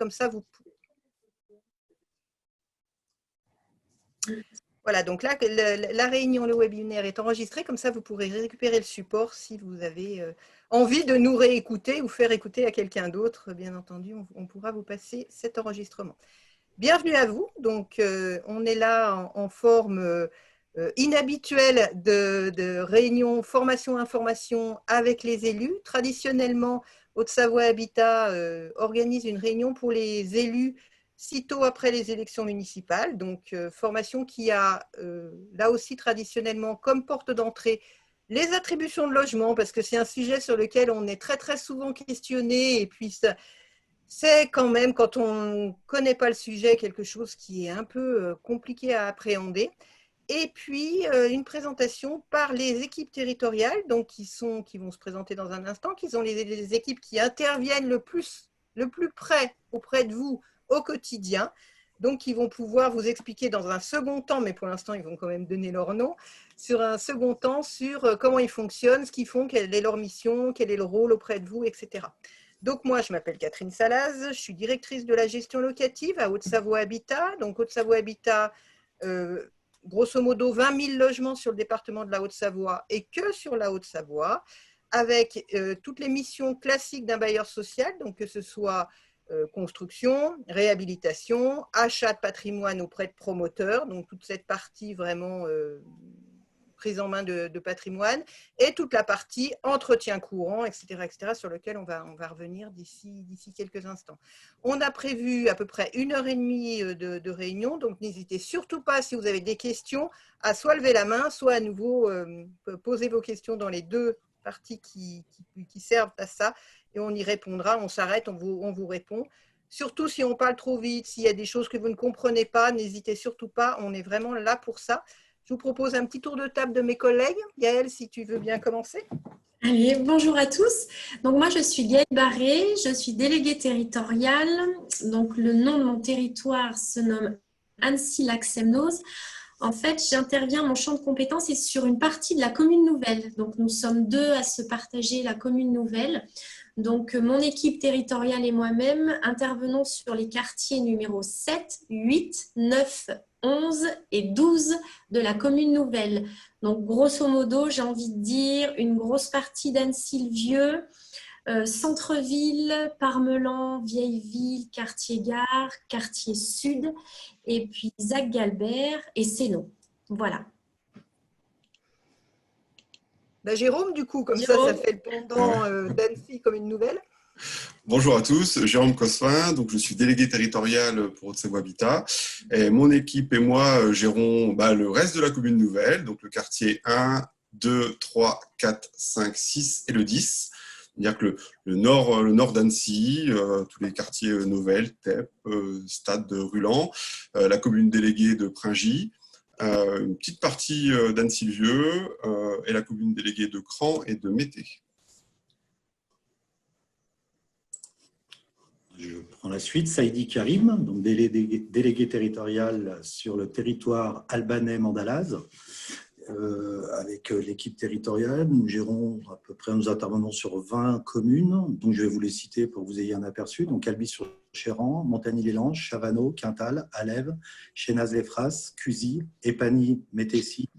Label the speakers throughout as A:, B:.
A: comme ça Voilà, donc là, la réunion, le webinaire est enregistré, comme ça vous pourrez récupérer le support si vous avez envie de nous réécouter ou faire écouter à quelqu'un d'autre. Bien entendu, on pourra vous passer cet enregistrement. Bienvenue à vous. Donc, on est là en forme inhabituelle de réunion formation-information avec les élus. Traditionnellement, Haute-Savoie Habitat organise une réunion pour les élus sitôt après les élections municipales. Donc, formation qui a là aussi traditionnellement comme porte d'entrée les attributions de logement, parce que c'est un sujet sur lequel on est très très souvent questionné, et puis c'est quand même, quand on ne connaît pas le sujet, quelque chose qui est un peu compliqué à appréhender. Et puis, une présentation par les équipes territoriales, donc qui vont se présenter dans un instant, qui sont les équipes qui interviennent le plus près auprès de vous au quotidien, donc qui vont pouvoir vous expliquer dans un second temps, mais pour l'instant, ils vont quand même donner leur nom, sur un second temps, sur comment ils fonctionnent, ce qu'ils font, quelle est leur mission, quel est le rôle auprès de vous, etc. Donc moi, je m'appelle Catherine Salaz, je suis directrice de la gestion locative à Haute-Savoie Habitat. Donc Haute-Savoie Habitat, grosso modo 20 000 logements sur le département de la Haute-Savoie et que sur la Haute-Savoie, avec toutes les missions classiques d'un bailleur social, donc que ce soit construction, réhabilitation, achat de patrimoine auprès de promoteurs, donc toute cette partie vraiment prise en main de patrimoine, et toute la partie entretien courant, etc., sur lequel on va revenir d'ici quelques instants. On a prévu à peu près 1h30 de réunion, donc n'hésitez surtout pas, si vous avez des questions, à soit lever la main, soit à nouveau poser vos questions dans les deux parties qui servent à ça, et on y répondra, on s'arrête, on vous répond. Surtout si on parle trop vite, s'il y a des choses que vous ne comprenez pas, n'hésitez surtout pas, on est vraiment là pour ça. Je vous propose un petit tour de table de mes collègues. Yael, si tu veux bien commencer.
B: Allez, bonjour à tous. Donc moi, je suis Yael Barré, je suis déléguée territoriale. Donc le nom de mon territoire se nomme Annecy-Lac-Semnoz. En fait, j'interviens, mon champ de compétences est sur une partie de la commune nouvelle. Donc nous sommes deux à se partager la commune nouvelle. Donc mon équipe territoriale et moi-même intervenons sur les quartiers numéros 7, 8, 9, 11 et 12 de la commune nouvelle. Donc, grosso modo, j'ai envie de dire une grosse partie d'Annecy-le-Vieux, centre-ville, Parmelan, Vieille-Ville, quartier-gare, quartier sud, et puis Zac-Galbert et Sénon. Voilà.
A: Bah, Jérôme, du coup, comme Jérôme. Ça fait le pendant d'Annecy comme une nouvelle.
C: Bonjour à tous, Jérôme Cosselin, donc je suis délégué territorial pour Haute-Savoie Habitat. Et mon équipe et moi gérons le reste de la commune nouvelle, donc le quartier 1, 2, 3, 4, 5, 6 et le 10. C'est-à-dire que le nord d'Annecy, tous les quartiers nouvelles, Tep, Stade de Rulan, la commune déléguée de Pringy, une petite partie d'Annecy-le-Vieux et la commune déléguée de Cran et de Mété.
D: Je prends la suite. Saïdi Karim, donc délégué territorial sur le territoire albanais-mandalase. Avec l'équipe territoriale, nous gérons à peu près, nous intervenons sur 20 communes, donc je vais vous les citer pour que vous ayez un aperçu. Donc Albi-sur-Chéran, Montagny-les-Langes, Chavano, Quintal, Alève, Chénaz-les-Fras, Cusy, Épany, Métessy,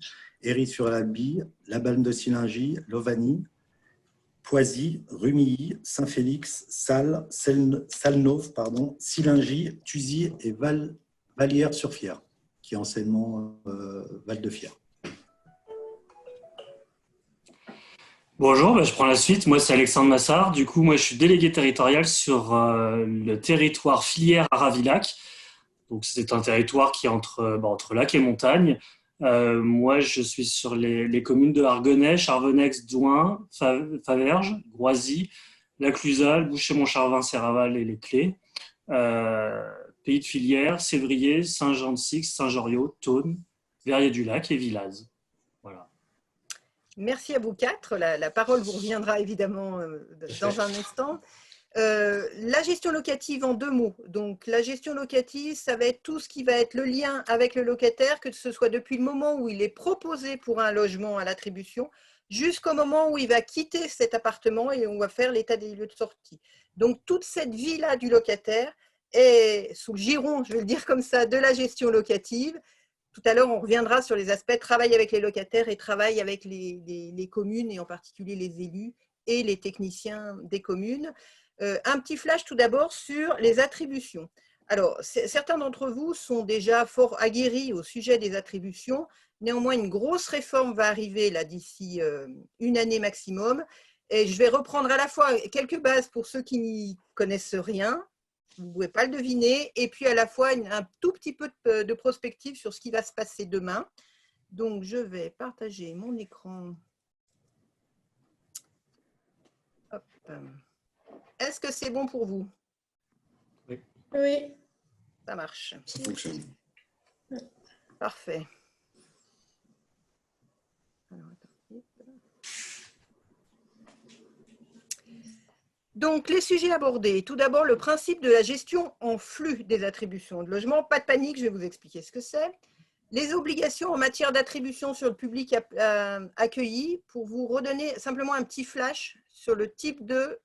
D: Héry-sur-Albi, La Balme de Sillingy, Lovany, Poisy, Rumilly, Saint-Félix, Salles, Salnauve, Sillingy, Thuzy et Vallières-sur-Fier, qui est anciennement Val-de-Fier.
E: Bonjour, je prends la suite. Moi, c'est Alexandre Massard. Du coup, moi, je suis délégué territorial sur le territoire filière Aravilac. Donc, c'est un territoire qui est entre lac et montagne. Moi, je suis sur les communes de Argenay, Charvenex, Douin, Faverges, Groisy, Laclusal, Boucher-Mont-Charvin, Serraval et Les Clés. Pays de Filière, Sévrier, Saint-Jean-de-Six, Saint-Joriot, Thônes, Verrier-du-Lac et Villaz. Voilà.
A: Merci à vous quatre. La parole vous reviendra évidemment dans un instant. La gestion locative en 2 mots. Donc, la gestion locative, ça va être tout ce qui va être le lien avec le locataire, que ce soit depuis le moment où il est proposé pour un logement à l'attribution, jusqu'au moment où il va quitter cet appartement et on va faire l'état des lieux de sortie. Donc, toute cette vie-là du locataire, est sous le giron, je vais le dire comme ça, de la gestion locative. Tout à l'heure, on reviendra sur les aspects travail avec les locataires et travail avec les communes, et en particulier les élus et les techniciens des communes. Un petit flash tout d'abord sur les attributions. Alors, certains d'entre vous sont déjà fort aguerris au sujet des attributions. Néanmoins, une grosse réforme va arriver là d'ici une année maximum. Et je vais reprendre à la fois quelques bases pour ceux qui n'y connaissent rien, vous ne pouvez pas le deviner, et puis à la fois un tout petit peu de prospective sur ce qui va se passer demain. Donc, je vais partager mon écran. Hop. Est-ce que c'est bon pour vous?
B: Oui.
A: Ça marche.
C: Ça fonctionne.
A: Parfait. Donc, les sujets abordés. Tout d'abord, le principe de la gestion en flux des attributions de logement. Pas de panique, je vais vous expliquer ce que c'est. Les obligations en matière d'attribution sur le public accueilli, pour vous redonner simplement un petit flash sur le type de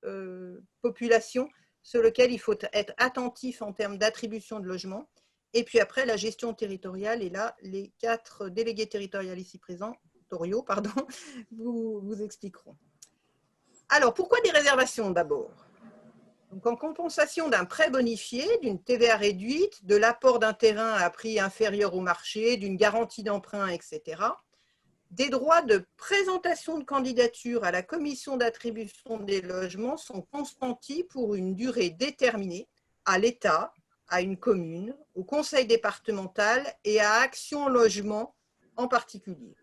A: population sur lequel il faut être attentif en termes d'attribution de logement. Et puis après, la gestion territoriale, et là, les 4 délégués territoriaux ici présents, vous expliqueront. Alors, pourquoi des réservations d'abord? Donc, en compensation d'un prêt bonifié, d'une TVA réduite, de l'apport d'un terrain à prix inférieur au marché, d'une garantie d'emprunt, etc., des droits de présentation de candidature à la commission d'attribution des logements sont consentis pour une durée déterminée à l'État, à une commune, au conseil départemental et à Action Logement en particulier.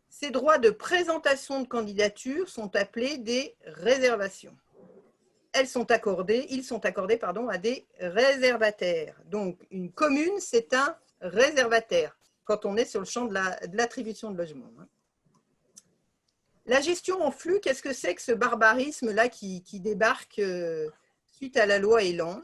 A: Ces droits de présentation de candidature sont appelés des réservations. Ils sont accordés à des réservataires. Donc, une commune, c'est un réservataire quand on est sur le champ de l'attribution de logement. La gestion en flux, qu'est-ce que c'est que ce barbarisme-là qui débarque suite à la loi Elan?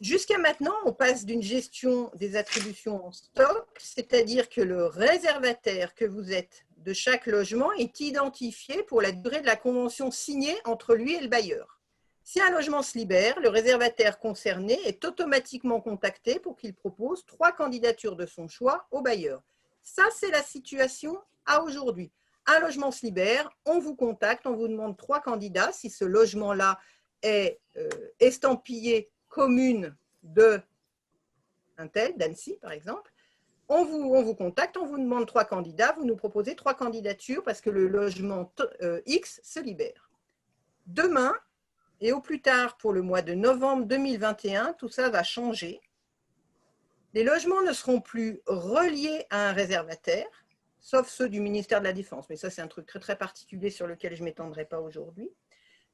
A: Jusqu'à maintenant, on passe d'une gestion des attributions en stock, c'est-à-dire que le réservataire que vous êtes de chaque logement est identifié pour la durée de la convention signée entre lui et le bailleur. Si un logement se libère, le réservataire concerné est automatiquement contacté pour qu'il propose 3 candidatures de son choix au bailleur. Ça, c'est la situation à aujourd'hui. Un logement se libère, on vous contacte, on vous demande 3 candidats. Si ce logement-là est estampillé commune de un tel, d'Annecy par exemple, on vous contacte, on vous demande 3 candidats, vous nous proposez 3 candidatures parce que le logement X se libère. Demain, et au plus tard pour le mois de novembre 2021, tout ça va changer. Les logements ne seront plus reliés à un réservataire, sauf ceux du ministère de la Défense, mais ça c'est un truc très très particulier sur lequel je ne m'étendrai pas aujourd'hui.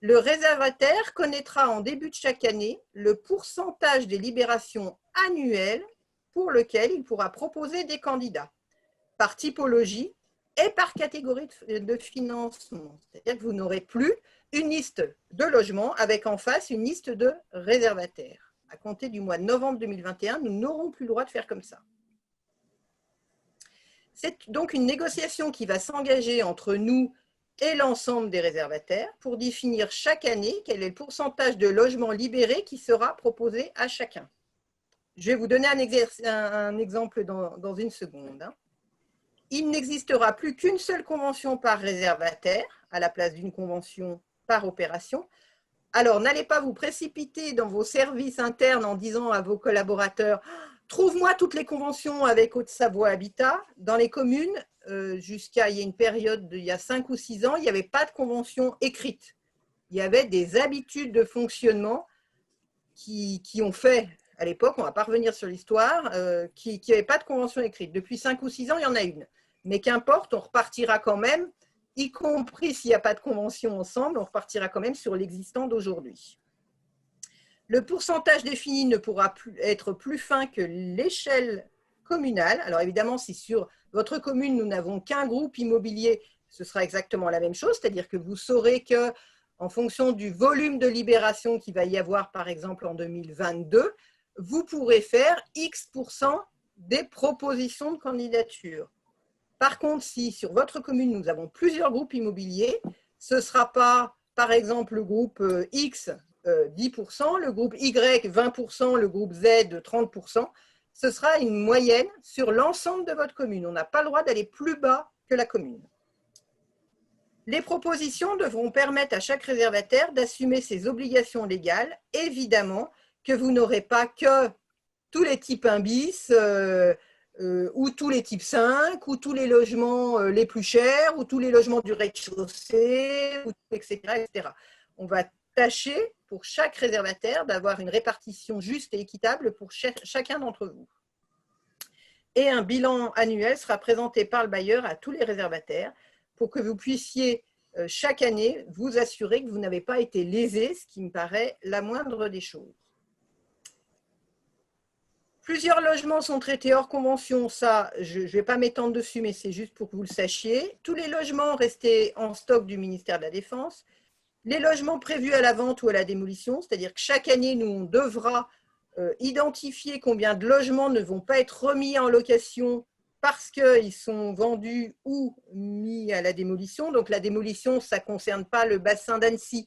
A: Le réservataire connaîtra en début de chaque année le pourcentage des libérations annuelles pour lequel il pourra proposer des candidats, par typologie et par catégorie de financement. C'est-à-dire que vous n'aurez plus une liste de logements avec en face une liste de réservataires. À compter du mois de novembre 2021, nous n'aurons plus le droit de faire comme ça. C'est donc une négociation qui va s'engager entre nous et l'ensemble des réservataires pour définir chaque année quel est le pourcentage de logements libérés qui sera proposé à chacun. Je vais vous donner un exemple dans une seconde. Il n'existera plus qu'une seule convention par réservataire à la place d'une convention par opération. Alors, n'allez pas vous précipiter dans vos services internes en disant à vos collaborateurs « Trouve-moi toutes les conventions avec Haute-Savoie Habitat ». Dans les communes, jusqu'à il y a une période, il y a 5 ou 6 ans, il n'y avait pas de convention écrite. Il y avait des habitudes de fonctionnement qui ont fait, à l'époque, on ne va pas revenir sur l'histoire, qui n'avaient pas de convention écrite. Depuis 5 ou 6 ans, il y en a une. Mais qu'importe, on repartira quand même, y compris s'il n'y a pas de convention ensemble, on repartira quand même sur l'existant d'aujourd'hui. Le pourcentage défini ne pourra être plus fin que l'échelle communale. Alors évidemment, si sur votre commune, nous n'avons qu'un groupe immobilier, ce sera exactement la même chose, c'est-à-dire que vous saurez qu'en fonction du volume de libération qu'il va y avoir, par exemple en 2022, vous pourrez faire X% des propositions de candidature. Par contre, si sur votre commune, nous avons plusieurs groupes immobiliers, ce ne sera pas, par exemple, le groupe X 10%, le groupe Y 20%, le groupe Z 30%. Ce sera une moyenne sur l'ensemble de votre commune. On n'a pas le droit d'aller plus bas que la commune. Les propositions devront permettre à chaque réservataire d'assumer ses obligations légales. Évidemment que vous n'aurez pas que tous les types 1 bis, ou tous les types 5, ou tous les logements les plus chers, ou tous les logements du rez-de-chaussée, etc., etc. On va tâcher pour chaque réservataire d'avoir une répartition juste et équitable pour chacun d'entre vous. Et un bilan annuel sera présenté par le bailleur à tous les réservataires pour que vous puissiez chaque année vous assurer que vous n'avez pas été lésé, ce qui me paraît la moindre des choses. Plusieurs logements sont traités hors convention, ça, je ne vais pas m'étendre dessus, mais c'est juste pour que vous le sachiez. Tous les logements restés en stock du ministère de la Défense, les logements prévus à la vente ou à la démolition, c'est-à-dire que chaque année, nous, on devra identifier combien de logements ne vont pas être remis en location parce qu'ils sont vendus ou mis à la démolition. Donc, la démolition, ça ne concerne pas le bassin d'Annecy,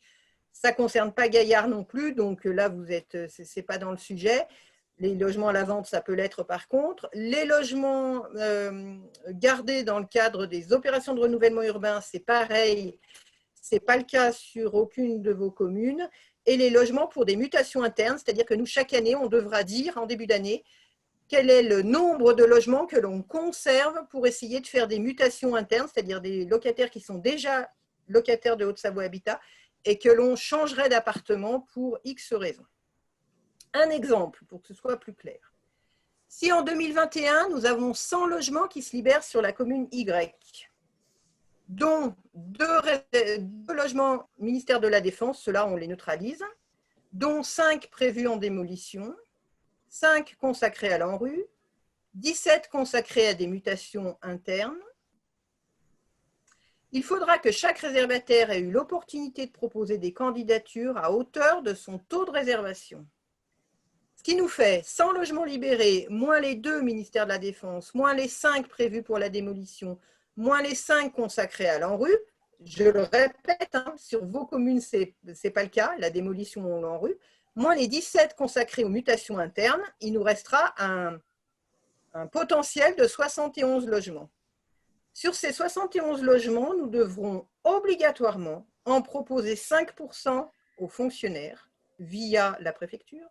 A: ça ne concerne pas Gaillard non plus, donc là, ce n'est pas dans le sujet. Les logements à la vente, ça peut l'être par contre. Les logements gardés dans le cadre des opérations de renouvellement urbain, c'est pareil. Ce n'est pas le cas sur aucune de vos communes. Et les logements pour des mutations internes, c'est-à-dire que nous, chaque année, on devra dire en début d'année quel est le nombre de logements que l'on conserve pour essayer de faire des mutations internes, c'est-à-dire des locataires qui sont déjà locataires de Haute-Savoie Habitat et que l'on changerait d'appartement pour X raisons. Un exemple, pour que ce soit plus clair. Si en 2021, nous avons 100 logements qui se libèrent sur la commune Y, dont deux logements ministère de la Défense, ceux-là on les neutralise, dont 5 prévus en démolition, 5 consacrés à l'ANRU, 17 consacrés à des mutations internes. Il faudra que chaque réservataire ait eu l'opportunité de proposer des candidatures à hauteur de son taux de réservation. Ce qui nous fait 100 logements libérés, moins les 2 ministères de la Défense, moins les 5 prévus pour la démolition, moins les 5 consacrés à l'ANRU. Je le répète, sur vos communes, ce n'est pas le cas, la démolition ou l'ANRU. Moins les 17 consacrés aux mutations internes, il nous restera un potentiel de 71 logements. Sur ces 71 logements, nous devrons obligatoirement en proposer 5% aux fonctionnaires via la préfecture,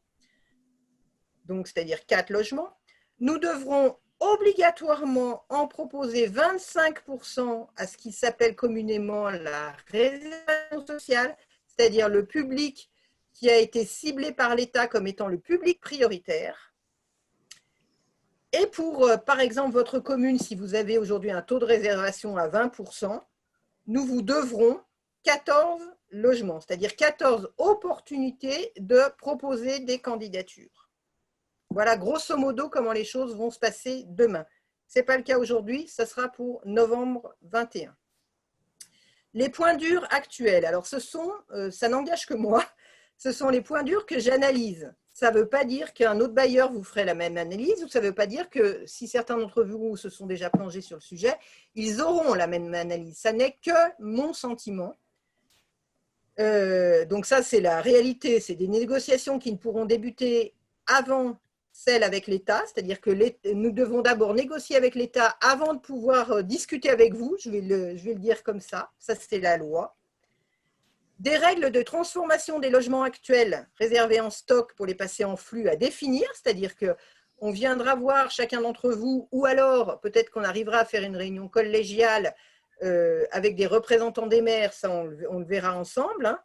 A: donc c'est-à-dire 4 logements. Nous devrons obligatoirement en proposer 25% à ce qui s'appelle communément la réservation sociale, c'est-à-dire le public qui a été ciblé par l'État comme étant le public prioritaire. Et pour, par exemple, votre commune, si vous avez aujourd'hui un taux de réservation à 20%, nous vous devrons 14 logements, c'est-à-dire 14 opportunités de proposer des candidatures. Voilà grosso modo comment les choses vont se passer demain. Ce n'est pas le cas aujourd'hui, ça sera pour novembre 21. Les points durs actuels, alors ça n'engage que moi, ce sont les points durs que j'analyse. Ça ne veut pas dire qu'un autre bailleur vous ferait la même analyse, ou ça ne veut pas dire que si certains d'entre vous se sont déjà plongés sur le sujet, ils auront la même analyse. Ça n'est que mon sentiment. Donc ça, c'est la réalité. C'est des négociations qui ne pourront débuter avant celle avec l'État, c'est-à-dire que nous devons d'abord négocier avec l'État avant de pouvoir discuter avec vous, je vais le dire comme ça c'est la loi. Des règles de transformation des logements actuels réservés en stock pour les passer en flux à définir, c'est-à-dire qu'on viendra voir chacun d'entre vous, ou alors peut-être qu'on arrivera à faire une réunion collégiale avec des représentants des maires, ça on le verra ensemble,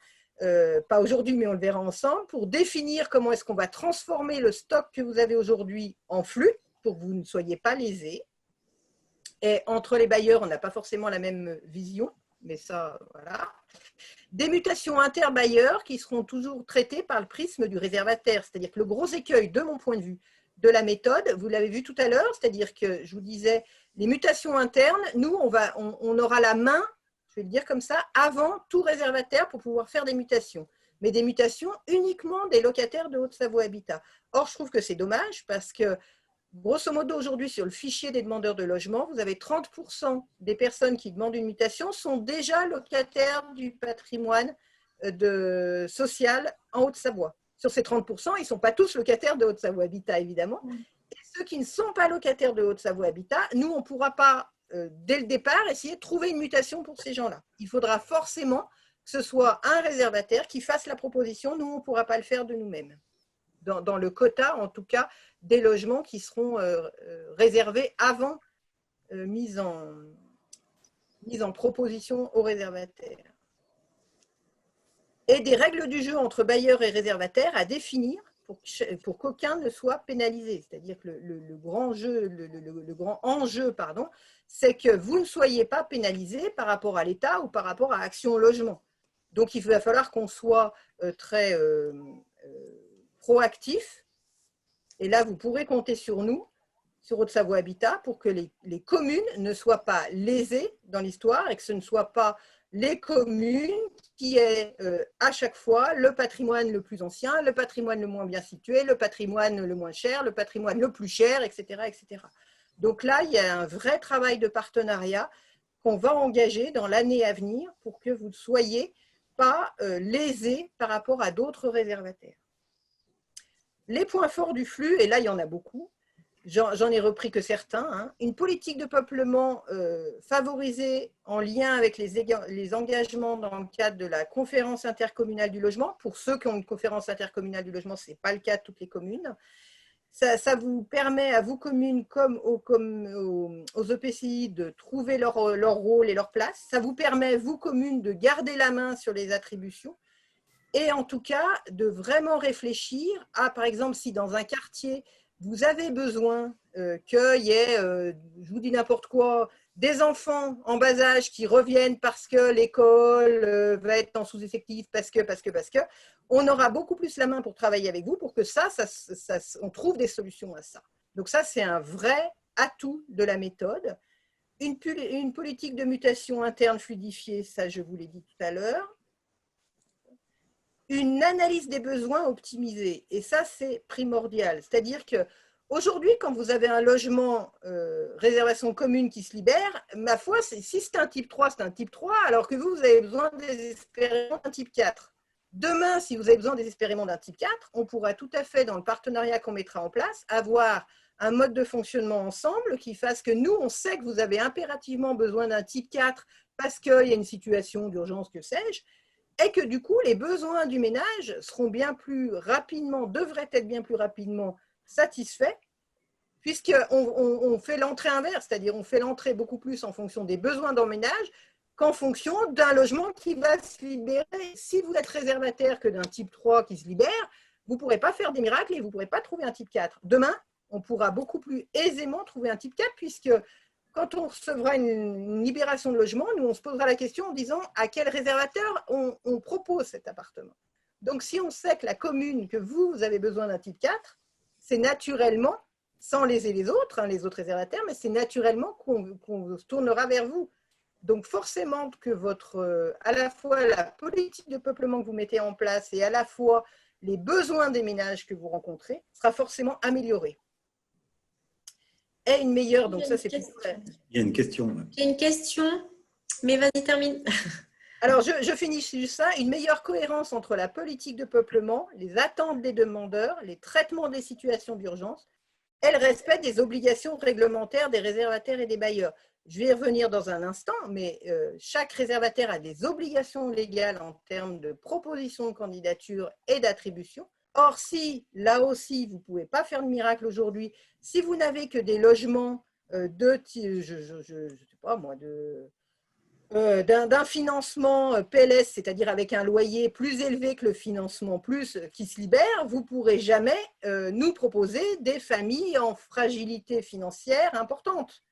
A: pas aujourd'hui, mais on le verra ensemble, pour définir comment est-ce qu'on va transformer le stock que vous avez aujourd'hui en flux, pour que vous ne soyez pas lésés. Et entre les bailleurs, on n'a pas forcément la même vision, mais ça, voilà. Des mutations interbailleurs qui seront toujours traitées par le prisme du réservataire, c'est-à-dire que le gros écueil, de mon point de vue, de la méthode, vous l'avez vu tout à l'heure, c'est-à-dire que je vous disais, les mutations internes, nous, on aura la main, je vais le dire comme ça, avant tout réservataire pour pouvoir faire des mutations. Mais des mutations uniquement des locataires de Haute-Savoie Habitat. Or, je trouve que c'est dommage parce que, grosso modo, aujourd'hui, sur le fichier des demandeurs de logement, vous avez 30% des personnes qui demandent une mutation sont déjà locataires du patrimoine de social en Haute-Savoie. Sur ces 30%, ils ne sont pas tous locataires de Haute-Savoie Habitat, évidemment. Et ceux qui ne sont pas locataires de Haute-Savoie Habitat, nous, on ne pourra pas, dès le départ, essayer de trouver une mutation pour ces gens-là. Il faudra forcément que ce soit un réservataire qui fasse la proposition. Nous, on ne pourra pas le faire de nous-mêmes. Dans le quota, en tout cas, des logements qui seront réservés avant mise en proposition aux réservataires. Et des règles du jeu entre bailleurs et réservataires à définir pour qu'aucun ne soit pénalisé. C'est-à-dire que le grand enjeu, c'est que vous ne soyez pas pénalisé par rapport à l'État ou par rapport à Action Logement. Donc, il va falloir qu'on soit très proactif. Et là, vous pourrez compter sur nous, sur Haute-Savoie Habitat, pour que les communes ne soient pas lésées dans l'histoire et que ce ne soit pas les communes qui aient à chaque fois le patrimoine le plus ancien, le patrimoine le moins bien situé, le patrimoine le moins cher, le patrimoine le plus cher, etc., etc. Donc là, il y a un vrai travail de partenariat qu'on va engager dans l'année à venir pour que vous ne soyez pas lésés par rapport à d'autres réservataires. Les points forts du flux, et là, il y en a beaucoup, j'en ai repris que certains, hein. Une politique de peuplement favorisée en lien avec les engagements dans le cadre de la conférence intercommunale du logement. Pour ceux qui ont une conférence intercommunale du logement, ce n'est pas le cas de toutes les communes. Ça vous permet à vous, communes, comme aux EPCI, de trouver leur rôle et leur place. Ça vous permet, vous, communes, de garder la main sur les attributions. Et en tout cas, de vraiment réfléchir à, par exemple, si dans un quartier, vous avez besoin qu'il y ait, je vous dis n'importe quoi, des enfants en bas âge qui reviennent parce que l'école va être en sous-effectif, parce que, on aura beaucoup plus la main pour travailler avec vous pour que on trouve des solutions à ça. Donc ça, c'est un vrai atout de la méthode. Une politique de mutation interne fluidifiée, ça je vous l'ai dit tout à l'heure. Une analyse des besoins optimisée, et ça c'est primordial. C'est-à-dire qu'aujourd'hui, quand vous avez un logement réservation commune qui se libère, ma foi, si c'est un type 3, c'est un type 3, alors que vous avez besoin désespérément d'un type 4. Demain, si vous avez besoin désespérément d'un type 4, on pourra tout à fait, dans le partenariat qu'on mettra en place, avoir un mode de fonctionnement ensemble qui fasse que nous, on sait que vous avez impérativement besoin d'un type 4 parce qu'il y a une situation d'urgence, que sais-je, et que du coup, les besoins du ménage seront bien plus rapidement, devraient être bien plus rapidement satisfaits, puisqu'on fait l'entrée inverse, c'est-à-dire on fait l'entrée beaucoup plus en fonction des besoins dans le ménage qu'en fonction d'un logement qui va se libérer. Si vous êtes réservataire que d'un type 3 qui se libère, vous ne pourrez pas faire des miracles et vous ne pourrez pas trouver un type 4. Demain, on pourra beaucoup plus aisément trouver un type 4, puisque quand on recevra une libération de logement, nous, on se posera la question en disant à quel réservataire on propose cet appartement. Donc, si on sait que la commune, que vous avez besoin d'un type 4, c'est naturellement, sans léser les autres réservataires, mais c'est naturellement qu'on se tournera vers vous. Donc, forcément que à la fois la politique de peuplement que vous mettez en place et à la fois les besoins des ménages que vous rencontrez sera forcément amélioré. Et une meilleure, donc ça c'est plus...
D: Il y a une question.
B: J'ai une question, mais vas-y, termine.
A: Alors, je finis sur ça. Une meilleure cohérence entre la politique de peuplement, les attentes des demandeurs, les traitements des situations d'urgence et le respect des obligations réglementaires des réservataires et des bailleurs. Je vais y revenir dans un instant, mais chaque réservataire a des obligations légales en termes de proposition de candidature et d'attribution. Or, si, là aussi, vous ne pouvez pas faire de miracle aujourd'hui, si vous n'avez que des logements d'un financement PLS, c'est-à-dire avec un loyer plus élevé que le financement plus qui se libère, vous ne pourrez jamais nous proposer des familles en fragilité financière importante,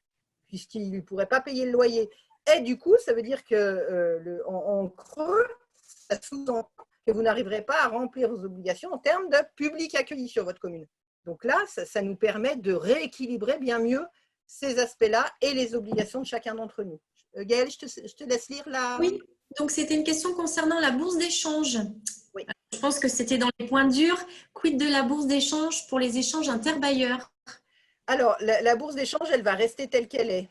A: puisqu'ils ne pourraient pas payer le loyer. Et du coup, ça veut dire qu'en creux, ça sous-entend que vous n'arriverez pas à remplir vos obligations en termes de public accueilli sur votre commune. Donc là, ça nous permet de rééquilibrer bien mieux ces aspects-là et les obligations de chacun d'entre nous. Gaëlle, je te laisse lire la…
B: Oui, donc c'était une question concernant la bourse d'échange.
A: Oui.
B: Je pense que c'était dans les points durs. Quid de la bourse d'échange pour les échanges interbailleurs?
A: Alors, la bourse d'échange, elle va rester telle qu'elle est.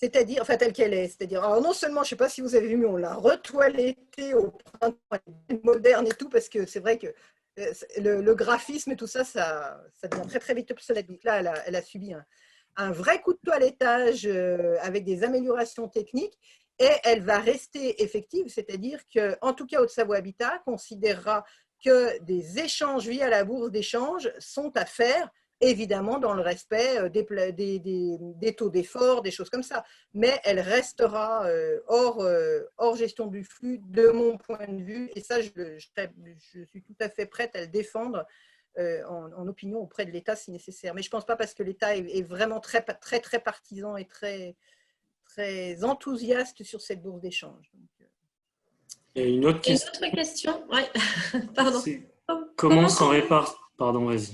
A: c'est-à-dire, enfin telle qu'elle est, c'est-à-dire, alors non seulement, je ne sais pas si vous avez vu, mais on l'a retoilettée au printemps, elle est moderne et tout, parce que c'est vrai que le graphisme et tout ça, ça devient très très vite obsolète. Donc là, elle a subi un vrai coup de toilettage avec des améliorations techniques, et elle va rester effective, c'est-à-dire qu'en tout cas, Haute-Savoie Habitat considérera que des échanges via la bourse d'échange sont à faire, évidemment dans le respect des taux d'effort, des choses comme ça. Mais elle restera hors gestion du flux, de mon point de vue, et ça, je suis tout à fait prête à le défendre en opinion auprès de l'État si nécessaire. Mais je ne pense pas, parce que l'État est vraiment très, très, très partisan et très, très enthousiaste sur cette bourse d'échange.
E: Et une autre
B: Une
E: question,
B: autre question, ouais. Pardon.
E: c'est comment s'en répartit, pardon, vas-y.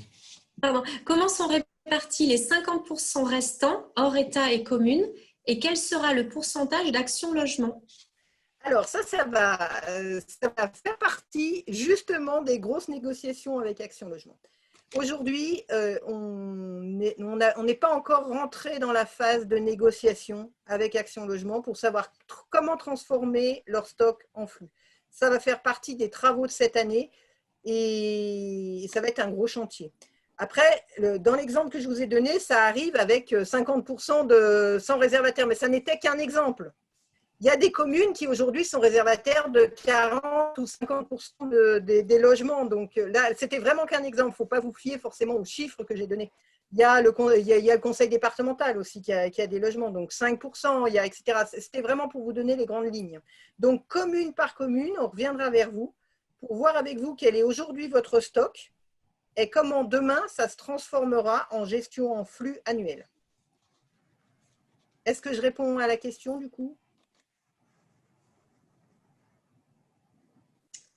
B: Pardon. Comment sont répartis les 50% restants hors État et communes, et quel sera le pourcentage d'Action Logement?
A: Alors ça va faire partie justement des grosses négociations avec Action Logement. Aujourd'hui, on n'est pas encore rentré dans la phase de négociation avec Action Logement pour savoir comment transformer leur stock en flux. Ça va faire partie des travaux de cette année, et ça va être un gros chantier. Après, dans l'exemple que je vous ai donné, ça arrive avec 50% sans réservataire, mais ça n'était qu'un exemple. Il y a des communes qui aujourd'hui sont réservataires de 40 ou 50% des logements. Donc là, c'était vraiment qu'un exemple. Il ne faut pas vous fier forcément aux chiffres que j'ai donnés. Il y a le conseil départemental aussi qui a des logements, donc 5%, etc. C'était vraiment pour vous donner les grandes lignes. Donc, commune par commune, on reviendra vers vous pour voir avec vous quel est aujourd'hui votre stock et comment demain, ça se transformera en gestion en flux annuel. Est-ce que je réponds à la question du coup ?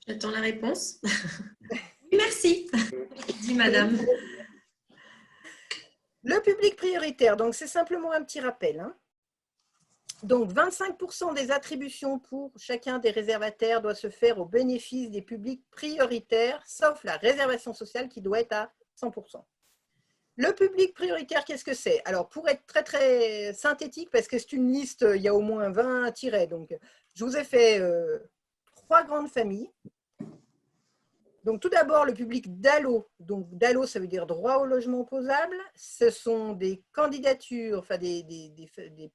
B: J'attends la réponse. Oui, merci, dit madame.
A: Le public prioritaire, donc c'est simplement un petit rappel. Hein. Donc 25% des attributions pour chacun des réservataires doit se faire au bénéfice des publics prioritaires, sauf la réservation sociale qui doit être à 100%. Le public prioritaire, qu'est-ce que c'est? Alors, pour être très, très synthétique, parce que c'est une liste, il y a au moins 20 tirets. Donc, je vous ai fait 3 grandes familles. Donc, tout d'abord, le public DALO. Donc, DALO, ça veut dire droit au logement opposable. Ce sont des candidatures, enfin des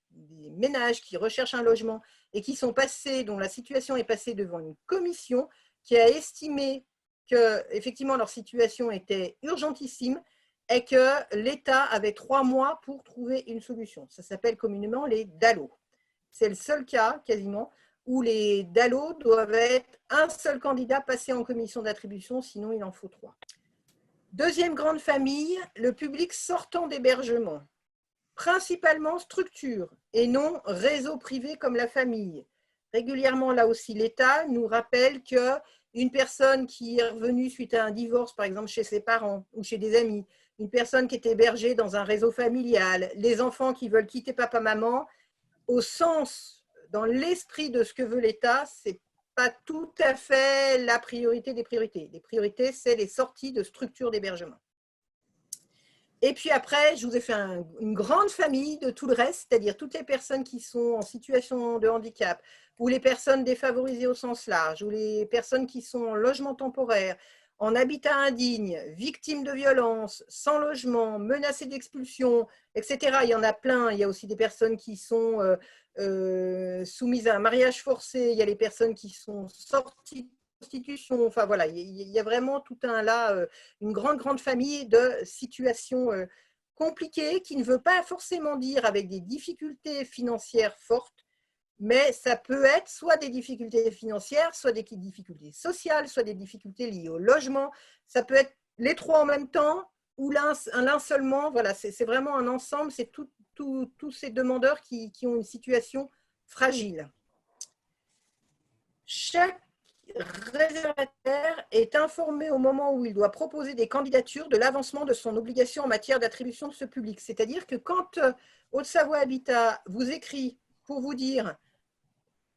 A: ménages qui recherchent un logement et qui sont passés, dont la situation est passée devant une commission qui a estimé que, effectivement, leur situation était urgentissime et que l'État avait 3 mois pour trouver une solution. Ça s'appelle communément les DALO. C'est le seul cas, quasiment, où les DALO doivent être un seul candidat passé en commission d'attribution, sinon il en faut 3. Deuxième grande famille, le public sortant d'hébergement, principalement structure et non réseau privé comme la famille. Régulièrement, là aussi, l'État nous rappelle qu'une personne qui est revenue suite à un divorce, par exemple chez ses parents ou chez des amis, une personne qui est hébergée dans un réseau familial, les enfants qui veulent quitter papa-maman, au sens, dans l'esprit de ce que veut l'État, ce n'est pas tout à fait la priorité des priorités. Les priorités, c'est les sorties de structures d'hébergement. Et puis après, je vous ai fait une grande famille de tout le reste, c'est-à-dire toutes les personnes qui sont en situation de handicap, ou les personnes défavorisées au sens large, ou les personnes qui sont en logement temporaire, en habitat indigne, victimes de violences, sans logement, menacées d'expulsion, etc. Il y en a plein. Il y a aussi des personnes qui sont soumises à un mariage forcé. Il y a les personnes qui sont sorties de prostitution. Enfin voilà, il y a vraiment tout une grande famille de situations compliquées qui ne veut pas forcément dire avec des difficultés financières fortes, mais ça peut être soit des difficultés financières, soit des difficultés sociales, soit des difficultés liées au logement. Ça peut être les 3 en même temps ou l'un seulement. Voilà, c'est vraiment un ensemble. C'est tous ces demandeurs qui ont une situation fragile. Chaque réservataire est informé au moment où il doit proposer des candidatures de l'avancement de son obligation en matière d'attribution de ce public. C'est-à-dire que quand Haute-Savoie Habitat vous écrit pour vous dire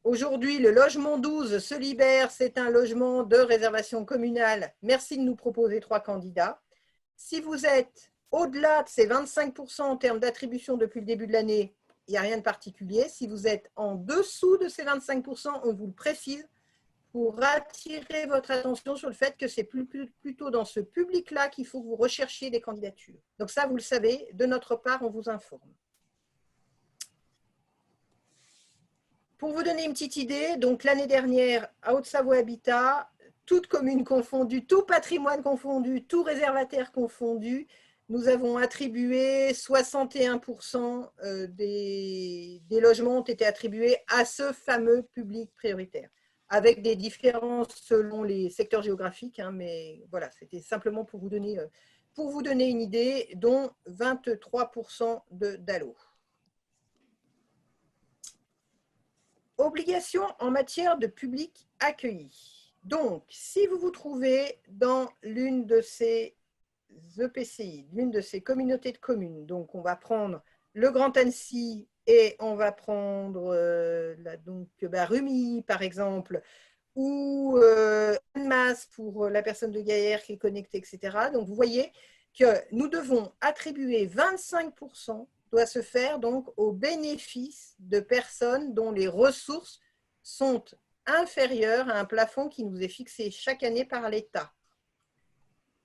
A: aujourd'hui, le logement 12 se libère, c'est un logement de réservation communale. Merci de nous proposer 3 candidats. Si vous êtes au-delà de ces 25% en termes d'attribution depuis le début de l'année, il n'y a rien de particulier. Si vous êtes en dessous de ces 25%, on vous le précise pour attirer votre attention sur le fait que c'est plutôt dans ce public-là qu'il faut que vous recherchiez des candidatures. Donc ça, vous le savez, de notre part, on vous informe. Pour vous donner une petite idée, donc l'année dernière, à Haute-Savoie Habitat, toutes communes confondues, tout patrimoine confondu, tout réservataire confondu, nous avons attribué 61% des logements ont été attribués à ce fameux public prioritaire, avec des différences selon les secteurs géographiques, hein, mais voilà, c'était simplement pour vous donner une idée, dont 23% d'allo. Obligation en matière de public accueilli. Donc, si vous vous trouvez dans l'une de ces EPCI, l'une de ces communautés de communes, donc on va prendre le Grand Annecy et on va prendre Rumilly par exemple, ou Annemasse pour la personne de Gaillère qui est connectée, etc. Donc vous voyez que nous devons attribuer 25%, doit se faire donc au bénéfice de personnes dont les ressources sont inférieures à un plafond qui nous est fixé chaque année par l'État.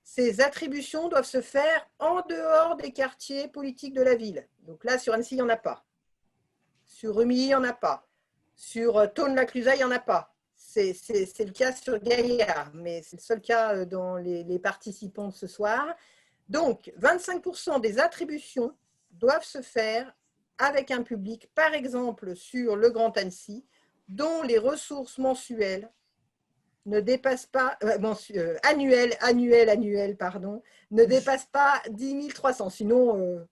A: Ces attributions doivent se faire en dehors des quartiers politiques de la ville. Donc là, sur Annecy, il n'y en a pas. Sur Rumilly, il n'y en a pas. Sur Thônes-la-Clusaz, il n'y en a pas. C'est le cas sur Gaillard, mais c'est le seul cas dans les participants de ce soir. Donc, 25% des attributions doivent se faire avec un public, par exemple sur le Grand Annecy, dont les ressources mensuelles ne dépassent pas, annuelles, ne dépassent pas 10 300. Sinon,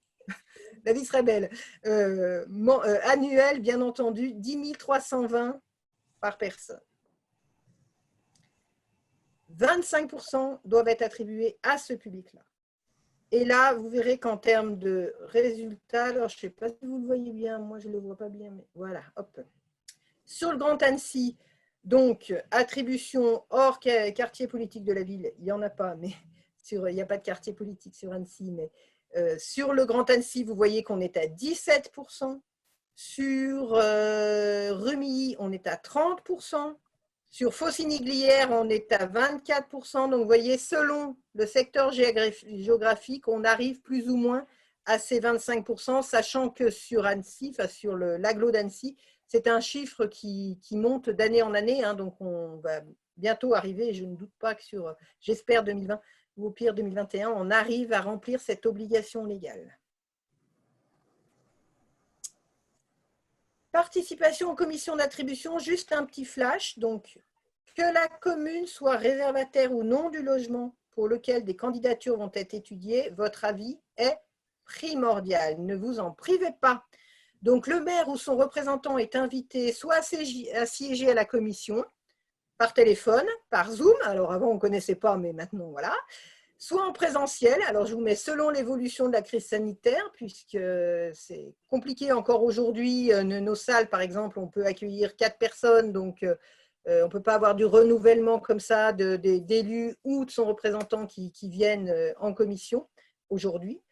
A: la vie serait belle. Annuel, bien entendu, 10 320 par personne. 25% doivent être attribués à ce public-là. Et là, vous verrez qu'en termes de résultats, alors je ne sais pas si vous le voyez bien, moi je ne le vois pas bien, mais voilà, hop. Sur le Grand Annecy, donc attribution hors quartier politique de la ville, il n'y en a pas, mais il n'y a pas de quartier politique sur Annecy, mais sur le Grand Annecy, vous voyez qu'on est à 17%. Sur Rumilly, on est à 30%. Sur Faucigny-Glières, on est à 24%. Donc, vous voyez, selon le secteur géographique, on arrive plus ou moins à ces 25%, sachant que sur Annecy, enfin sur l'agglo d'Annecy, c'est un chiffre qui monte d'année en année. Hein, donc, on va bientôt arriver, et je ne doute pas que sur, j'espère 2020 ou au pire 2021, on arrive à remplir cette obligation légale. Participation aux commissions d'attribution, juste un petit flash. Donc, que la commune soit réservataire ou non du logement pour lequel des candidatures vont être étudiées, votre avis est primordial. Ne vous en privez pas. Donc, le maire ou son représentant est invité soit à siéger à la commission par téléphone, par Zoom. Alors, avant, on ne connaissait pas, mais maintenant, voilà. Soit en présentiel, alors je vous mets selon l'évolution de la crise sanitaire, puisque c'est compliqué encore aujourd'hui. Nos salles, par exemple, on peut accueillir 4 personnes, donc on ne peut pas avoir du renouvellement comme ça d'élus ou de son représentant qui viennent en commission aujourd'hui.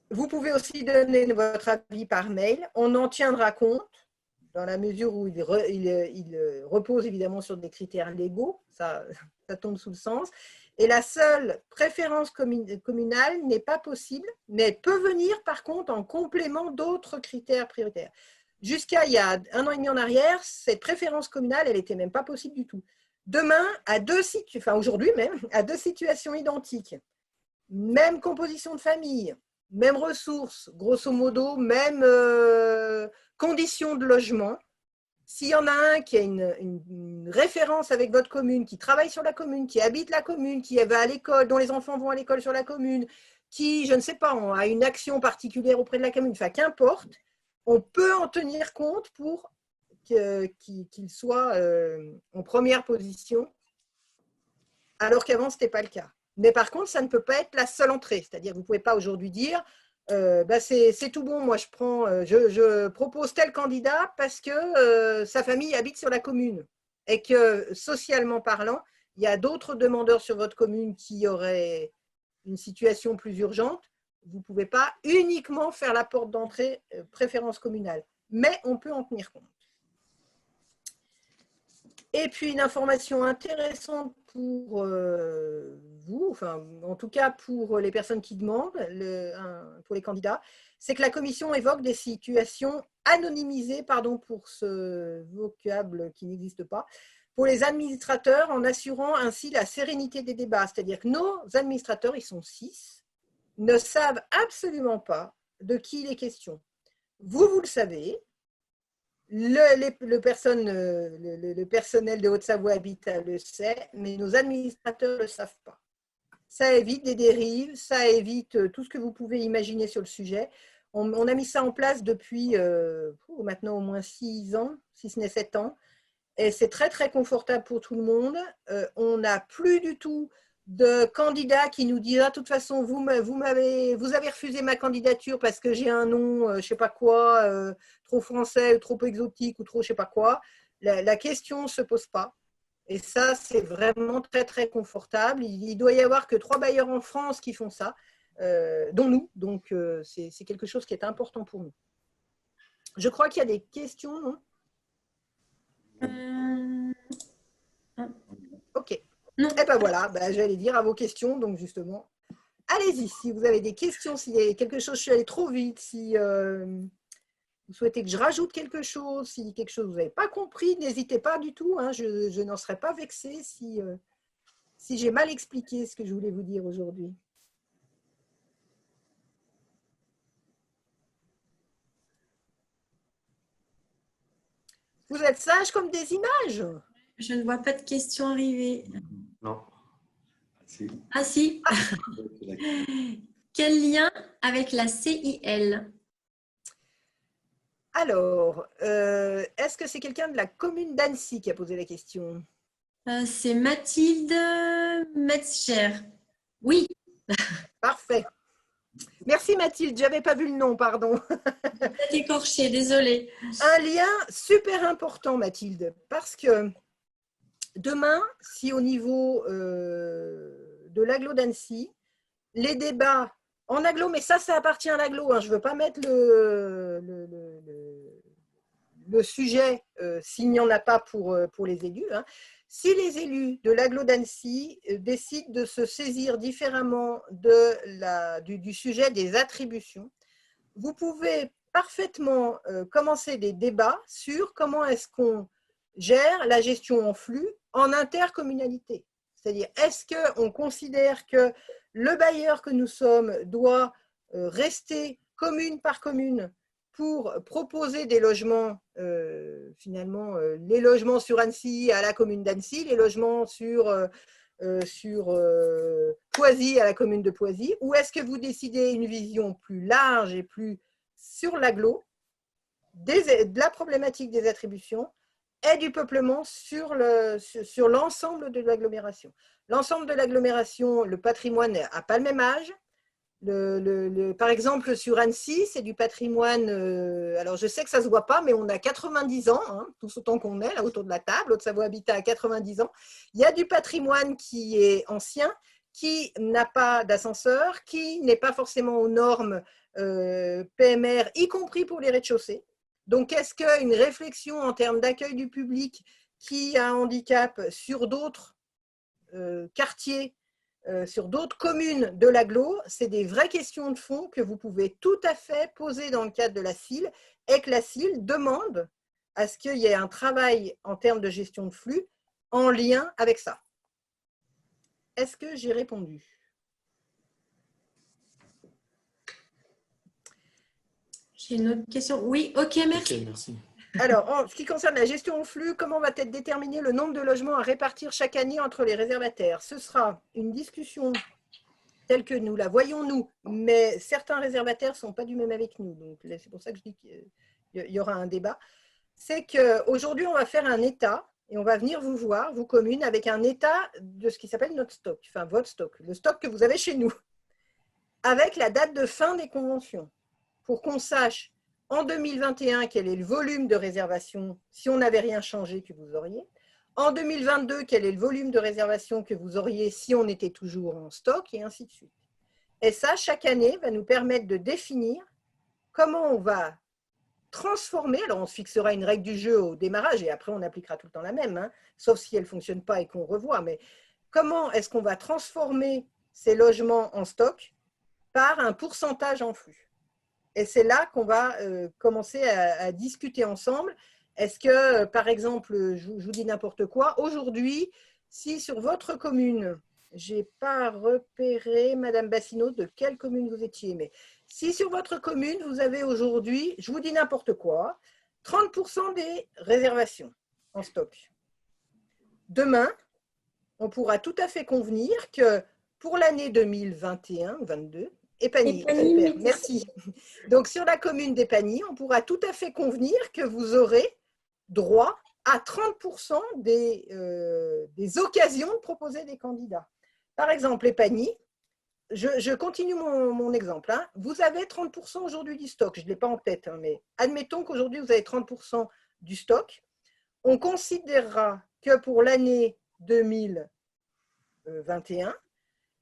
A: Vous pouvez aussi donner votre avis par mail, on en tiendra compte dans la mesure où il repose évidemment sur des critères légaux, ça tombe sous le sens. Et la seule préférence communale n'est pas possible, mais elle peut venir par contre en complément d'autres critères prioritaires. Jusqu'à il y a 1 an et demi en arrière, cette préférence communale, elle n'était même pas possible du tout. Demain, aujourd'hui même, à 2 situations identiques, même composition de famille, même ressources, grosso modo, même conditions de logement. S'il y en a un qui a une référence avec votre commune, qui travaille sur la commune, qui habite la commune, qui va à l'école, dont les enfants vont à l'école sur la commune, qui, je ne sais pas, a une action particulière auprès de la commune, enfin qu'importe, on peut en tenir compte pour qu'il soit en première position, alors qu'avant, ce n'était pas le cas. Mais par contre, ça ne peut pas être la seule entrée. C'est-à-dire que vous ne pouvez pas aujourd'hui dire c'est tout bon, moi je propose tel candidat parce que sa famille habite sur la commune et que socialement parlant, il y a d'autres demandeurs sur votre commune qui auraient une situation plus urgente. Vous ne pouvez pas uniquement faire la porte d'entrée préférence communale, mais on peut en tenir compte. Et puis, une information intéressante pour vous, enfin, en tout cas pour les personnes qui demandent, pour les candidats, c'est que la commission évoque des situations anonymisées, pardon pour ce vocable qui n'existe pas, pour les administrateurs en assurant ainsi la sérénité des débats. C'est-à-dire que nos administrateurs, ils sont 6, ne savent absolument pas de qui il est question. Vous le savez. Le personnel de Haute-Savoie Habitat le sait, mais nos administrateurs ne le savent pas. Ça évite des dérives, ça évite tout ce que vous pouvez imaginer sur le sujet. On a mis ça en place depuis maintenant au moins 6 ans, si ce n'est 7 ans, et c'est très très confortable pour tout le monde. On n'a plus du tout de candidats qui nous disent ah, de toute façon vous avez refusé ma candidature parce que j'ai un nom je sais pas quoi trop français, trop exotique ou trop je sais pas quoi. La question se pose pas et ça c'est vraiment très très confortable. Il doit y avoir que 3 bailleurs en France qui font ça, dont nous, donc c'est quelque chose qui est important pour nous. Je crois qu'il y a des questions, non? Ok.
B: Non.
A: Et ben voilà, j'allais dire à vos questions, donc justement, allez-y, si vous avez des questions, s'il y a quelque chose, je suis allée trop vite, si vous souhaitez que je rajoute quelque chose, si quelque chose vous n'avez pas compris, n'hésitez pas du tout, hein, je n'en serais pas vexée si j'ai mal expliqué ce que je voulais vous dire aujourd'hui. Vous êtes sages comme des images.
B: Je ne vois pas de questions arriver.
E: Non.
B: Ah si. Quel lien avec la CIL?
A: Alors, est-ce que c'est quelqu'un de la commune d'Annecy qui a posé la question?
B: C'est Mathilde Metzger. Oui.
A: Parfait. Merci Mathilde, je n'avais pas vu le nom, pardon.
B: Peut-être écorché, désolée.
A: Un lien super important Mathilde, parce que demain, si au niveau de l'agglo d'Annecy, les débats en agglo, mais ça appartient à l'agglo, hein, je ne veux pas mettre le sujet s'il n'y en a pas pour les élus. Hein. Si les élus de l'agglo d'Annecy décident de se saisir différemment du sujet des attributions, vous pouvez parfaitement commencer des débats sur comment est-ce qu'on gère la gestion en flux en intercommunalité. C'est-à-dire, est-ce qu'on considère que le bailleur que nous sommes doit rester commune par commune pour proposer des logements, finalement, les logements sur Annecy à la commune d'Annecy, les logements sur Poisy à la commune de Poisy, ou est-ce que vous décidez une vision plus large et plus sur l'agglo de la problématique des attributions et du peuplement sur l'ensemble de l'agglomération. L'ensemble de l'agglomération, le patrimoine n'a pas le même âge. Par exemple, sur Annecy, c'est du patrimoine, alors je sais que ça ne se voit pas, mais on a 90 ans, hein, tous autant qu'on est là autour de la table, Haute-Savoie Habitat à 90 ans. Il y a du patrimoine qui est ancien, qui n'a pas d'ascenseur, qui n'est pas forcément aux normes PMR, y compris pour les rez-de-chaussée. Donc, est-ce qu'une réflexion en termes d'accueil du public qui a un handicap sur d'autres quartiers, sur d'autres communes de l'agglo, c'est des vraies questions de fond que vous pouvez tout à fait poser dans le cadre de la CIL et que la CIL demande à ce qu'il y ait un travail en termes de gestion de flux en lien avec ça. Est-ce que j'ai répondu?
B: J'ai une autre question. Oui, ok, merci.
E: Okay, merci.
A: Alors, en ce qui concerne la gestion au flux, comment va être déterminé le nombre de logements à répartir chaque année entre les réservataires? Ce sera une discussion telle que nous la voyons nous, mais certains réservataires ne sont pas du même avec nous. Donc, c'est pour ça que je dis qu'il y aura un débat. C'est qu'aujourd'hui, on va faire un état et on va venir vous voir, vous communes, avec un état de ce qui s'appelle notre stock, enfin votre stock, le stock que vous avez chez nous, avec la date de fin des conventions, pour qu'on sache en 2021 quel est le volume de réservation, si on n'avait rien changé, que vous auriez. En 2022, quel est le volume de réservation que vous auriez si on était toujours en stock, et ainsi de suite. Et ça, chaque année, va nous permettre de définir comment on va transformer. Alors, on se fixera une règle du jeu au démarrage et après, on appliquera tout le temps la même, hein, sauf si elle ne fonctionne pas et qu'on revoit. Mais comment est-ce qu'on va transformer ces logements en stock par un pourcentage en flux? Et c'est là qu'on va commencer à discuter ensemble. Est-ce que, par exemple, je vous dis n'importe quoi, aujourd'hui, si sur votre commune, je n'ai pas repéré, Madame Bassino, de quelle commune vous étiez, mais si sur votre commune, vous avez aujourd'hui, je vous dis n'importe quoi, 30% des réservations en stock. Demain, on pourra tout à fait convenir que pour l'année 2021 ou 2022, Épagny, super, merci. Donc, sur la commune d'Épagny, on pourra tout à fait convenir que vous aurez droit à 30% des occasions de proposer des candidats. Par exemple, Épagny, je continue mon exemple. Hein. Vous avez 30% aujourd'hui du stock. Je ne l'ai pas en tête, hein, mais admettons qu'aujourd'hui, vous avez 30% du stock. On considérera que pour l'année 2021,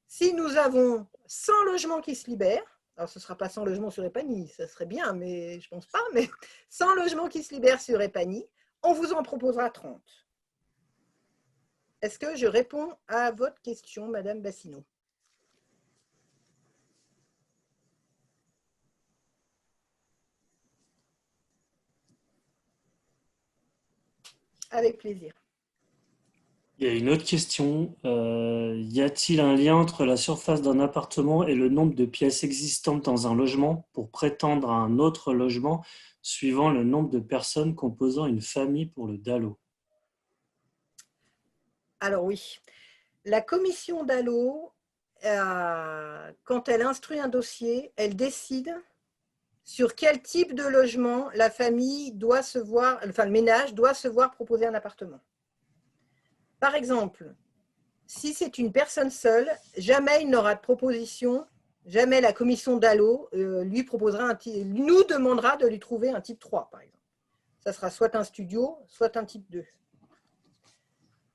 A: si nous avons 100 logements qui se libèrent, alors ce ne sera pas 100 logements sur Épagny, ça serait bien, mais je ne pense pas, mais 100 logements qui se libèrent sur Épagny, on vous en proposera 30. Est-ce que je réponds à votre question, Madame Bassino? Avec plaisir.
E: Il y a une autre question. Y a-t-il un lien entre la surface d'un appartement et le nombre de pièces existantes dans un logement pour prétendre à un autre logement suivant le nombre de personnes composant une famille pour le DALO?
A: Alors oui, la commission DALO, quand elle instruit un dossier, elle décide sur quel type de logement la famille doit se voir, enfin le ménage doit se voir proposer un appartement. Par exemple, si c'est une personne seule, jamais il n'aura de proposition, jamais la commission DALO lui proposera nous demandera de lui trouver un type 3, par exemple. Ça sera soit un studio, soit un type 2.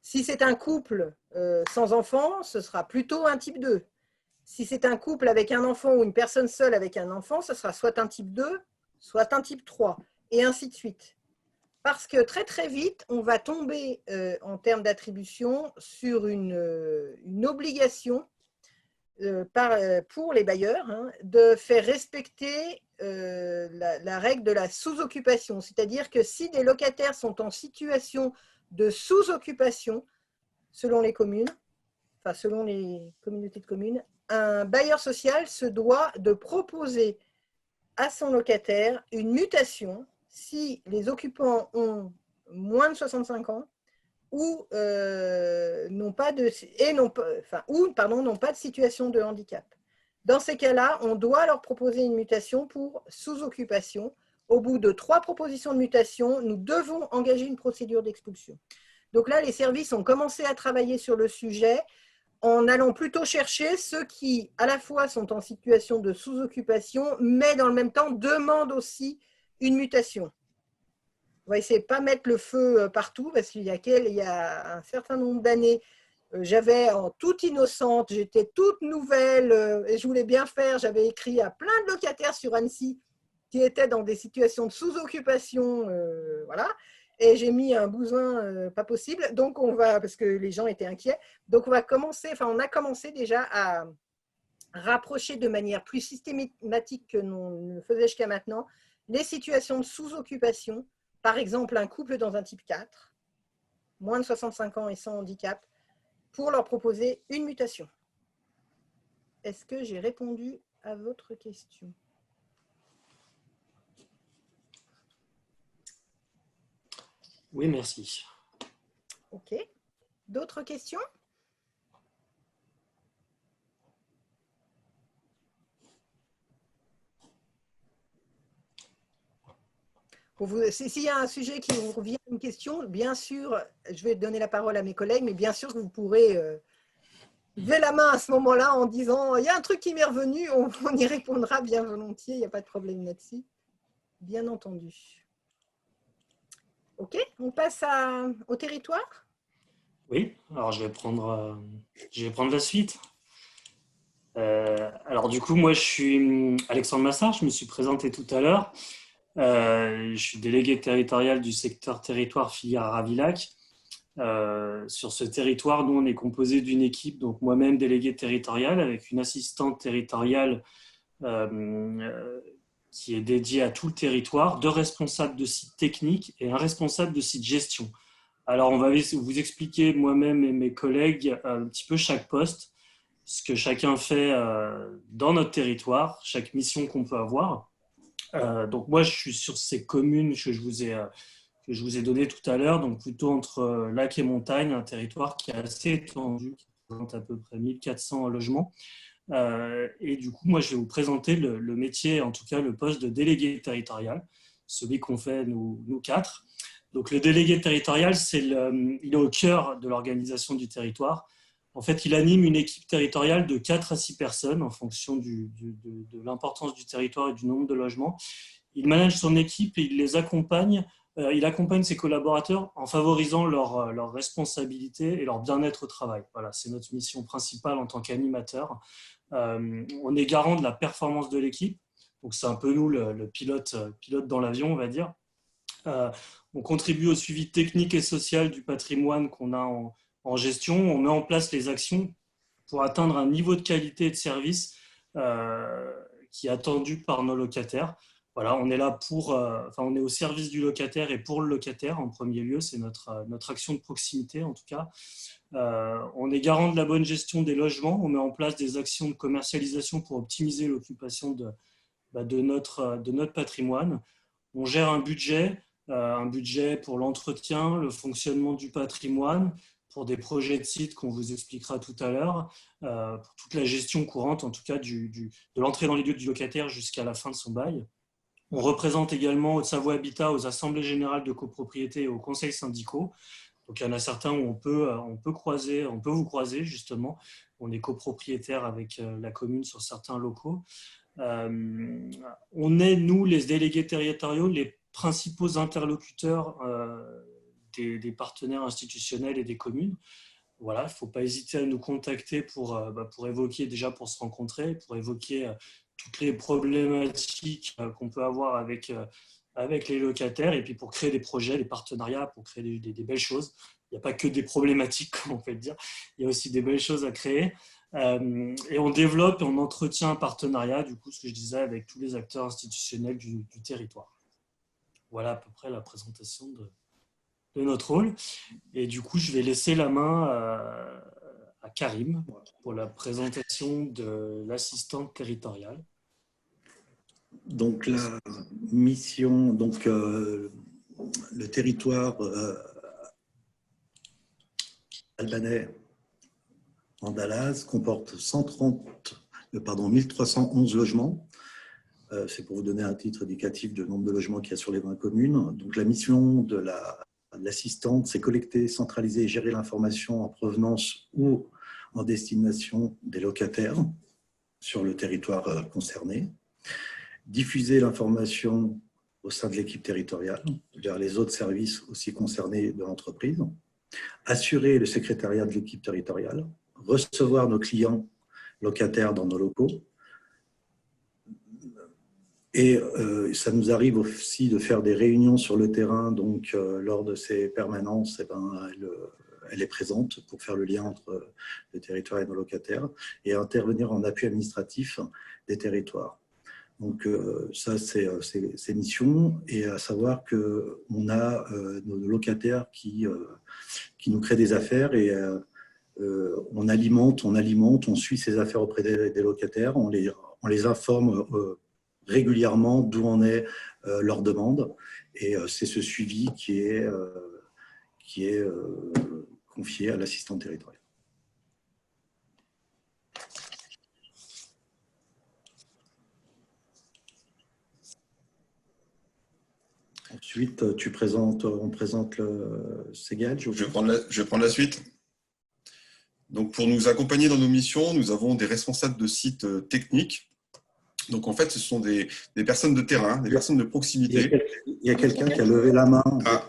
A: Si c'est un couple sans enfant, ce sera plutôt un type 2. Si c'est un couple avec un enfant ou une personne seule avec un enfant, ce sera soit un type 2, soit un type 3, et ainsi de suite. Parce que très très vite, on va tomber en termes d'attribution sur une obligation pour les bailleurs de faire respecter la règle de la sous-occupation. C'est-à-dire que si des locataires sont en situation de sous-occupation, selon les communes, enfin selon les communautés de communes, un bailleur social se doit de proposer à son locataire une mutation si les occupants ont moins de 65 ans ou n'ont pas de situation de handicap. Dans ces cas-là, on doit leur proposer une mutation pour sous-occupation. Au bout de 3 propositions de mutation, nous devons engager une procédure d'expulsion. Donc là, les services ont commencé à travailler sur le sujet en allant plutôt chercher ceux qui, à la fois, sont en situation de sous-occupation, mais dans le même temps, demandent aussi une mutation. On va essayer de ne pas mettre le feu partout, parce qu'il y a un certain nombre d'années, j'avais en toute innocente, j'étais toute nouvelle, et je voulais bien faire, j'avais écrit à plein de locataires sur Annecy qui étaient dans des situations de sous-occupation, voilà. Et j'ai mis un bousin pas possible, donc parce que les gens étaient inquiets, donc on a commencé déjà à rapprocher de manière plus systématique que l'on ne faisait jusqu'à maintenant les situations de sous-occupation, par exemple un couple dans un type 4, moins de 65 ans et sans handicap, pour leur proposer une mutation. Est-ce que j'ai répondu à votre question?
E: Oui, merci.
A: Ok. D'autres questions? S'il y a un sujet qui vous revient, une question, bien sûr, je vais donner la parole à mes collègues, mais bien sûr que vous pourrez lever la main à ce moment-là en disant « il y a un truc qui m'est revenu », on y répondra bien volontiers, il n'y a pas de problème là-dessus, bien entendu. Ok, on passe au territoire?
E: Oui, alors je vais prendre la suite. Alors du coup, moi je suis Alexandre Massard, je me suis présenté tout à l'heure. Je suis délégué territorial du secteur territoire filière Aravilac. Sur ce territoire, nous, on est composé d'une équipe, donc moi-même délégué territorial, avec une assistante territoriale qui est dédiée à tout le territoire, 2 responsables de site technique et un responsable de site gestion. Alors, on va vous expliquer moi-même et mes collègues un petit peu chaque poste, ce que chacun fait dans notre territoire, chaque mission qu'on peut avoir. Donc moi, je suis sur ces communes que je vous ai données tout à l'heure, donc plutôt entre lac et montagne, un territoire qui est assez étendu, qui représente à peu près 1400 logements. Et du coup, moi, je vais vous présenter le métier, en tout cas le poste de délégué territorial, celui qu'on fait nous 4. Donc le délégué territorial, il est au cœur de l'organisation du territoire. En fait, il anime une équipe territoriale de 4 à 6 personnes en fonction de l'importance du territoire et du nombre de logements. Il manage son équipe et il les accompagne. Il accompagne ses collaborateurs en favorisant leur responsabilité et leur bien-être au travail. Voilà, c'est notre mission principale en tant qu'animateur. On est garant de la performance de l'équipe. Donc, c'est un peu nous le pilote dans l'avion, on va dire. On contribue au suivi technique et social du patrimoine qu'on a en gestion. On met en place les actions pour atteindre un niveau de qualité et de service qui est attendu par nos locataires. Voilà, on est là on est au service du locataire et pour le locataire en premier lieu, c'est notre action de proximité en tout cas. On est garant de la bonne gestion des logements, on met en place des actions de commercialisation pour optimiser l'occupation de notre patrimoine. On gère un budget pour l'entretien, le fonctionnement du patrimoine, pour des projets de site qu'on vous expliquera tout à l'heure, pour toute la gestion courante, en tout cas de l'entrée dans les lieux du locataire jusqu'à la fin de son bail. On représente également Haute-Savoie Habitat aux assemblées générales de copropriété et aux conseils syndicaux. Donc il y en a certains où on peut vous croiser justement. On est copropriétaire avec la commune sur certains locaux. On est, nous, les délégués territoriaux, les principaux interlocuteurs des partenaires institutionnels et des communes. Voilà, il ne faut pas hésiter à nous contacter pour évoquer, déjà pour se rencontrer, pour évoquer toutes les problématiques qu'on peut avoir avec les locataires et puis pour créer des projets, des partenariats, pour créer des belles choses. Il n'y a pas que des problématiques, comme on peut le dire, il y a aussi des belles choses à créer. Et on développe et on entretient un partenariat, du coup, ce que je disais, avec tous les acteurs institutionnels du territoire. Voilà à peu près la présentation de notre rôle. Et du coup, je vais laisser la main à Karim pour la présentation de l'assistante territoriale.
D: Donc la mission, le territoire albanais en Dallas comporte 1311 logements. C'est pour vous donner un titre indicatif du nombre de logements qu'il y a sur les 20 communes. Donc la mission de l'assistante, c'est collecter, centraliser et gérer l'information en provenance ou en destination des locataires sur le territoire concerné. Diffuser l'information au sein de l'équipe territoriale, vers les autres services aussi concernés de l'entreprise. Assurer le secrétariat de l'équipe territoriale. Recevoir nos clients locataires dans nos locaux. Et ça nous arrive aussi de faire des réunions sur le terrain. Donc, lors de ces permanences, elle est présente pour faire le lien entre le territoire et nos locataires et intervenir en appui administratif des territoires. Donc, ça, c'est ses missions. Et à savoir qu'on a nos locataires qui nous créent des affaires et on alimente, on suit ces affaires auprès des locataires, on les informe régulièrement d'où en est leur demande. Et c'est ce suivi qui est confié à l'assistant territorial. Ensuite, on présente le Ségad.
C: Je vais prendre la suite. Donc, pour nous accompagner dans nos missions, nous avons des responsables de sites techniques. Donc, en fait, ce sont des personnes de terrain, des personnes de proximité.
D: Il y a quelqu'un qui a levé la main.
C: Ah.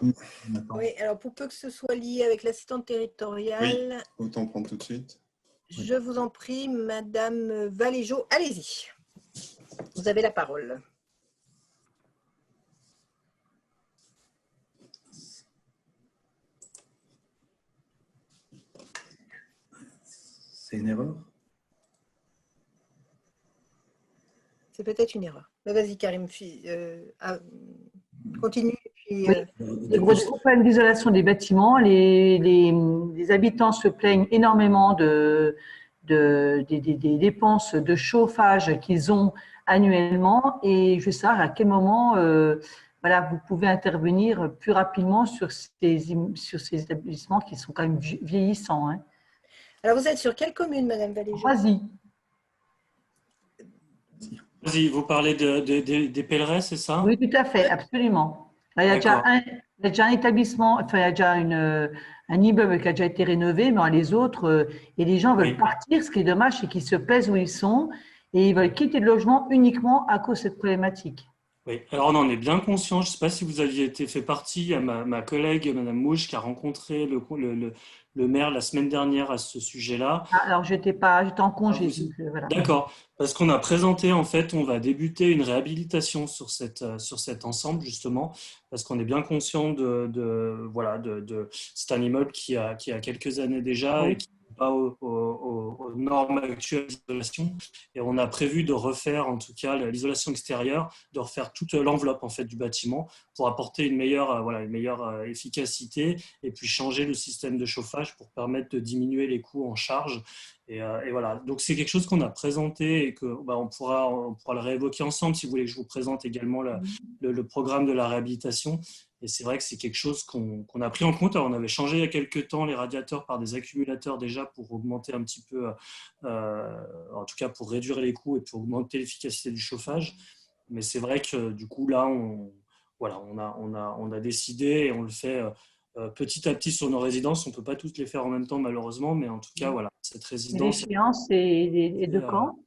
A: Oui, alors pour peu que ce soit lié avec l'assistante territoriale.
C: Oui, autant prendre tout de suite.
A: Je vous en prie, Madame Valéjo, allez-y. Vous avez la parole.
D: C'est une erreur?
A: C'est peut-être une erreur. Vas-y, Karim, continue. Puis,
F: Oui. Les gros problèmes d'isolation des bâtiments, les habitants se plaignent énormément des dépenses de chauffage qu'ils ont annuellement, et je veux savoir à quel moment voilà, vous pouvez intervenir plus rapidement sur ces établissements qui sont quand même vieillissants. Hein.
A: Alors, vous êtes sur quelle commune, Madame Valéjo?
F: Vas-y.
E: Vas-y, vous parlez des pèlerins, c'est ça?
F: Oui, tout à fait, absolument. Là, il y a déjà un établissement, enfin, il y a déjà un immeuble qui a déjà été rénové, mais les autres, et les gens veulent partir. Ce qui est dommage, c'est qu'ils se plaisent où ils sont et ils veulent quitter le logement uniquement à cause de cette problématique.
E: Oui, alors on en est bien conscient. Je ne sais pas si vous aviez fait partie, il y a ma collègue, Madame Mouche, qui a rencontré le maire la semaine dernière à ce sujet-là.
F: Alors, j'étais en congé. Voilà.
E: D'accord, parce qu'on a présenté, en fait, on va débuter une réhabilitation sur cet ensemble, justement, parce qu'on est bien conscient c'est un immeuble qui a quelques années déjà
F: Oui.
E: et qui n'est pas aux normes actuelles d'isolation. Et on a prévu de refaire, en tout cas, l'isolation extérieure, de refaire toute l'enveloppe, en fait, du bâtiment pour apporter une meilleure efficacité et puis changer le système de chauffage pour permettre de diminuer les coûts en charge. Et voilà, donc c'est quelque chose qu'on a présenté et que on pourra le réévoquer ensemble si vous voulez que je vous présente également le programme de la réhabilitation. Et c'est vrai que c'est quelque chose qu'on a pris en compte. Alors, on avait changé il y a quelques temps les radiateurs par des accumulateurs déjà pour augmenter un petit peu, en tout cas pour réduire les coûts et pour augmenter l'efficacité du chauffage. Mais c'est vrai que du coup là, on a décidé et on le fait petit à petit sur nos résidences. On ne peut pas toutes les faire en même temps malheureusement, mais en tout cas, voilà, cette résidence…
F: L'échéance est de quand?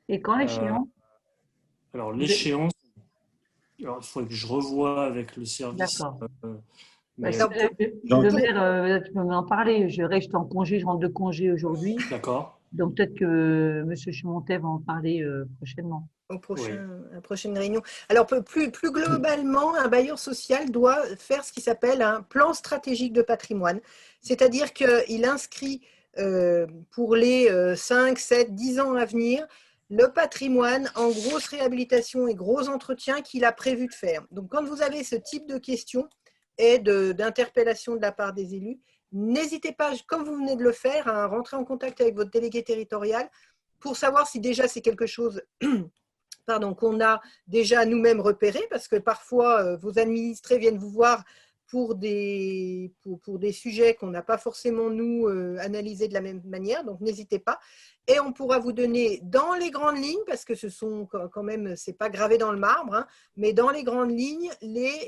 F: Et quand l'échéance?
E: Alors l'échéance, il faudrait que je revoie avec le service.
F: D'accord.
E: Mais…
F: Le maire, tu peux m'en parler. Je reste en congé, je rentre de congé aujourd'hui.
E: D'accord.
F: Donc peut-être que M. Chimontet va en parler prochainement.
A: À la prochaine réunion. Alors, plus globalement, un bailleur social doit faire ce qui s'appelle un plan stratégique de patrimoine. C'est-à-dire qu'il inscrit pour les 5, 7, 10 ans à venir le patrimoine en grosse réhabilitation et gros entretien qu'il a prévu de faire. Donc, quand vous avez ce type de questions et d'interpellation de la part des élus, n'hésitez pas, comme vous venez de le faire, à rentrer en contact avec votre délégué territorial pour savoir si déjà c'est quelque chose qu'on a déjà nous-mêmes repéré, parce que parfois vos administrés viennent vous voir pour des sujets qu'on n'a pas forcément nous analysés de la même manière, donc n'hésitez pas. Et on pourra vous donner dans les grandes lignes, parce que ce sont quand même, c'est pas gravé dans le marbre, hein, mais dans les grandes lignes, les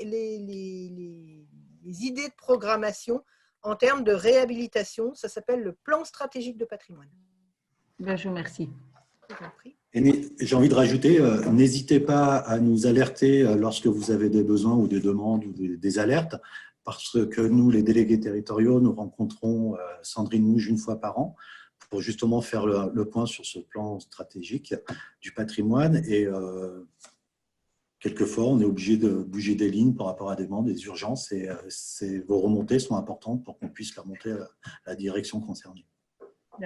A: idées de programmation en termes de réhabilitation. Ça s'appelle le plan stratégique de patrimoine.
F: Bien, je vous remercie.
A: Je vous en prie.
D: Et j'ai envie de rajouter, n'hésitez pas à nous alerter lorsque vous avez des besoins ou des demandes ou des alertes, parce que nous, les délégués territoriaux, nous rencontrons Sandrine Mouge une fois par an pour justement faire le point sur ce plan stratégique du patrimoine. Et quelquefois, on est obligé de bouger des lignes par rapport à des demandes, des urgences, et vos remontées sont importantes pour qu'on puisse les remonter à la direction concernée.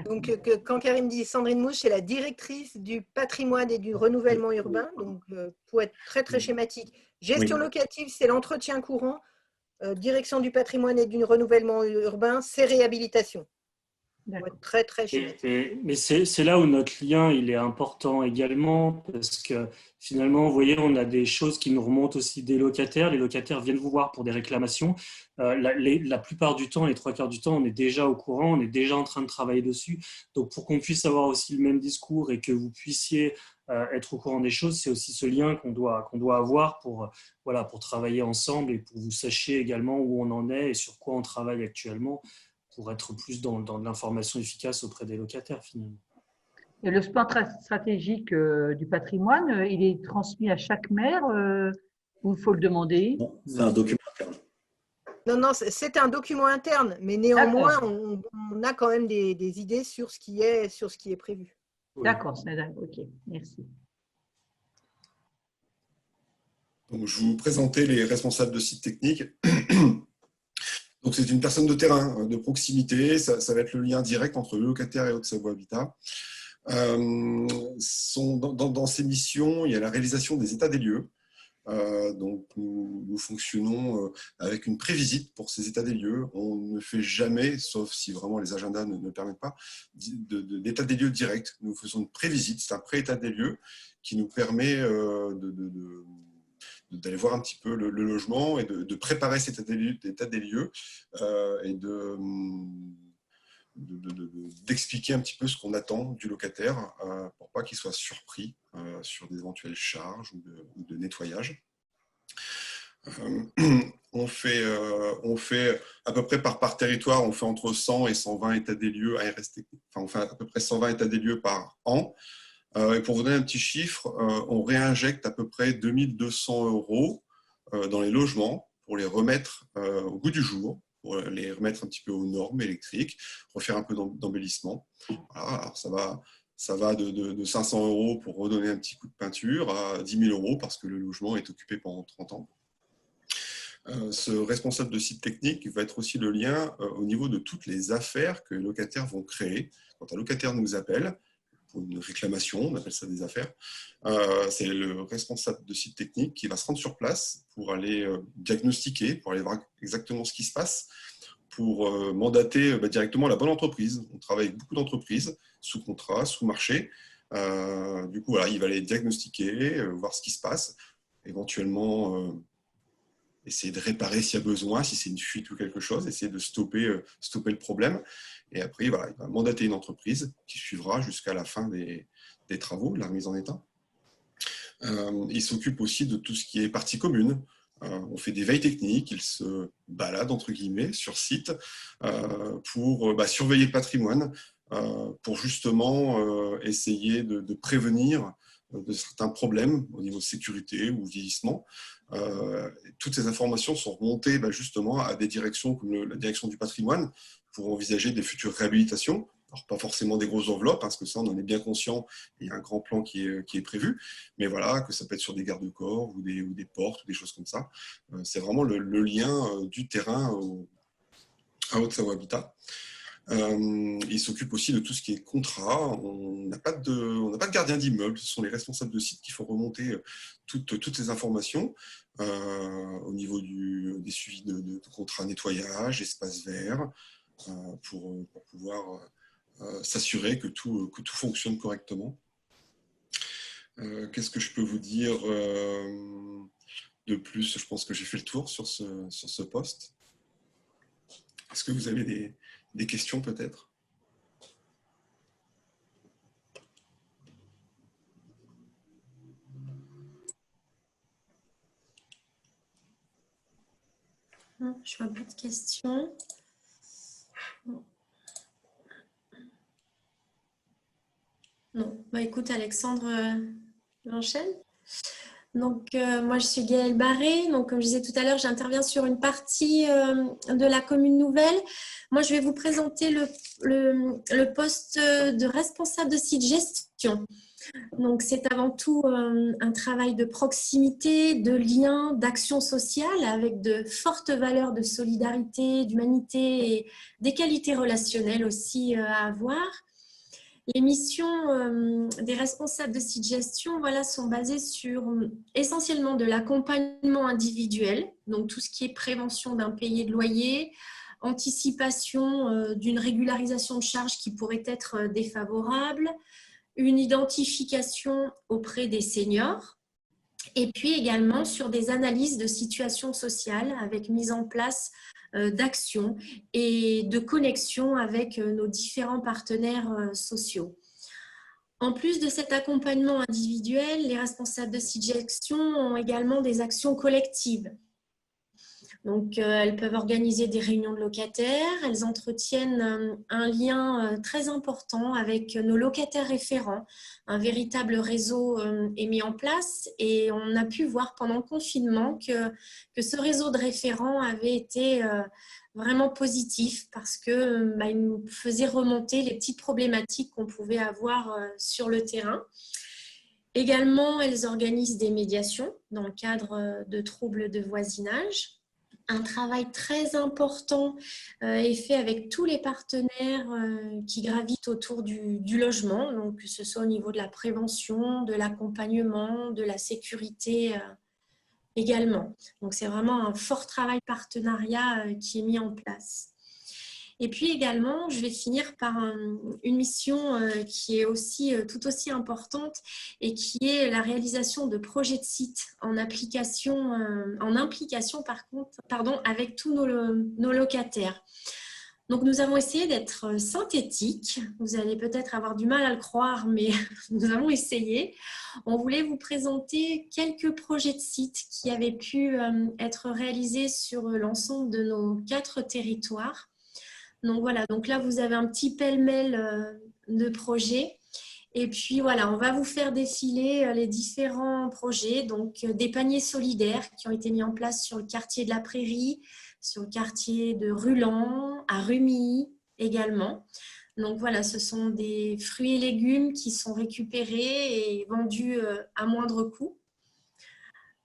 A: Donc, quand Karim dit Sandrine Mouche, c'est la directrice du patrimoine et du renouvellement urbain. Donc, pour être très, très schématique, gestion locative, c'est l'entretien courant. Direction du patrimoine et du renouvellement urbain, c'est réhabilitation. Pour être très, très schématique.
E: Mais c'est là où notre lien il est important également, parce que finalement, vous voyez, on a des choses qui nous remontent aussi des locataires. Les locataires viennent vous voir pour des réclamations. La plupart du temps, les 3/4 du temps, on est déjà au courant, on est déjà en train de travailler dessus. Donc, pour qu'on puisse avoir aussi le même discours et que vous puissiez être au courant des choses, c'est aussi ce lien qu'on doit avoir pour travailler ensemble et pour que vous sachiez également où on en est et sur quoi on travaille actuellement, pour être plus dans l'information efficace auprès des locataires, finalement.
F: Et le plan stratégique du patrimoine, il est transmis à chaque maire ou il faut le demander?
D: Non, c'est un document interne.
A: Non, non, c'est un document interne, mais néanmoins, on a quand même des idées sur ce qui est prévu.
F: D'accord, ok, merci.
C: Donc, je vous présentais les responsables de sites techniques. Donc, c'est une personne de terrain, de proximité. Ça va être le lien direct entre le locataire et Haute-Savoie Habitat. Dans ces missions, il y a la réalisation des états des lieux. Donc, nous fonctionnons avec une prévisite pour ces états des lieux. On ne fait jamais, sauf si vraiment les agendas ne le permettent pas, d'état des lieux direct. Nous faisons une prévisite, c'est un pré-état des lieux qui nous permet d'aller voir un petit peu le logement et de préparer cet état des lieux et d'expliquer un petit peu ce qu'on attend du locataire pour pas qu'il soit surpris sur des éventuelles charges ou de nettoyage. On fait à peu près par territoire, on fait entre 100 et 120 états des lieux ARST, enfin on fait à peu près 120 états des lieux par an. Et pour vous donner un petit chiffre, on réinjecte à peu près 2200 € dans les logements pour les remettre au goût du jour, pour les remettre un petit peu aux normes électriques, refaire un peu d'embellissement. Voilà, alors ça va de 500 € pour redonner un petit coup de peinture à 10 000 € parce que le logement est occupé pendant 30 ans. Ce responsable de site technique va être aussi le lien au niveau de toutes les affaires que les locataires vont créer. Quand un locataire nous appelle, pour une réclamation, on appelle ça des affaires, c'est le responsable de site technique qui va se rendre sur place pour aller diagnostiquer, pour aller voir exactement ce qui se passe, pour mandater directement la bonne entreprise. On travaille avec beaucoup d'entreprises, sous contrat, sous marché. Du coup, voilà, il va aller diagnostiquer, voir ce qui se passe, éventuellement essayer de réparer s'il y a besoin, si c'est une fuite ou quelque chose, essayer de stopper le problème. Et après, voilà, il va mandater une entreprise qui suivra jusqu'à la fin des travaux, la remise en état. Il s'occupe aussi de tout ce qui est partie commune. On fait des veilles techniques, il se balade, entre guillemets, sur site pour surveiller le patrimoine, pour justement essayer de prévenir de certains problèmes au niveau de sécurité ou vieillissement. Toutes ces informations sont remontées justement à des directions comme la direction du patrimoine pour envisager des futures réhabilitations. Alors, pas forcément des grosses enveloppes, parce que ça, on en est bien conscient, il y a un grand plan qui est prévu, mais voilà, que ça peut être sur des garde-corps ou des portes ou des choses comme ça. C'est vraiment le lien du terrain à Haute-Savoie Habitat. Il s'occupe aussi de tout ce qui est contrat. On n'a pas de gardien d'immeuble, ce sont les responsables de site qui font remonter toutes ces informations au niveau des suivis de contrats nettoyage, espace vert, pour pouvoir s'assurer que tout fonctionne correctement. Qu'est-ce que je peux vous dire de plus? Je pense que j'ai fait le tour sur ce poste. Est-ce que vous avez des questions peut-être?
B: Je vois pas de questions. Non. Écoute, Alexandre, j'enchaîne. Donc, moi, je suis Gaëlle Barré. Donc, comme je disais tout à l'heure, j'interviens sur une partie de la commune nouvelle. Moi, je vais vous présenter le poste de responsable de site gestion. Donc, c'est avant tout un travail de proximité, de lien, d'action sociale avec de fortes valeurs de solidarité, d'humanité et des qualités relationnelles aussi à avoir. Les missions des responsables de site gestion sont basées sur essentiellement de l'accompagnement individuel, donc tout ce qui est prévention d'impayés de loyer, anticipation d'une régularisation de charges qui pourrait être défavorable, une identification auprès des seniors, et puis également sur des analyses de situations sociales avec mise en place d'actions et de connexion avec nos différents partenaires sociaux. En plus de cet accompagnement individuel, les responsables de site gestion ont également des actions collectives. Donc, elles peuvent organiser des réunions de locataires. Elles entretiennent un lien très important avec nos locataires référents. Un véritable réseau est mis en place et on a pu voir pendant le confinement que ce réseau de référents avait été vraiment positif parce que il nous faisait remonter les petites problématiques qu'on pouvait avoir sur le terrain. Également, elles organisent des médiations dans le cadre de troubles de voisinage. Un travail très important est fait avec tous les partenaires qui gravitent autour du logement, donc que ce soit au niveau de la prévention, de l'accompagnement, de la sécurité également. Donc, c'est vraiment un fort travail partenariat qui est mis en place. Et puis également, je vais finir par une mission qui est aussi tout aussi importante et qui est la réalisation de projets de sites en implication avec tous nos locataires. Donc, nous avons essayé d'être synthétiques. Vous allez peut-être avoir du mal à le croire, mais nous avons essayé. On voulait vous présenter quelques projets de sites qui avaient pu être réalisés sur l'ensemble de nos 4 territoires. Donc voilà, donc là vous avez un petit pêle-mêle de projets et puis voilà, on va vous faire défiler les différents projets, donc des paniers solidaires qui ont été mis en place sur le quartier de la Prairie, sur le quartier de Rulan, à Rumilly également. Donc voilà, ce sont des fruits et légumes qui sont récupérés et vendus à moindre coût,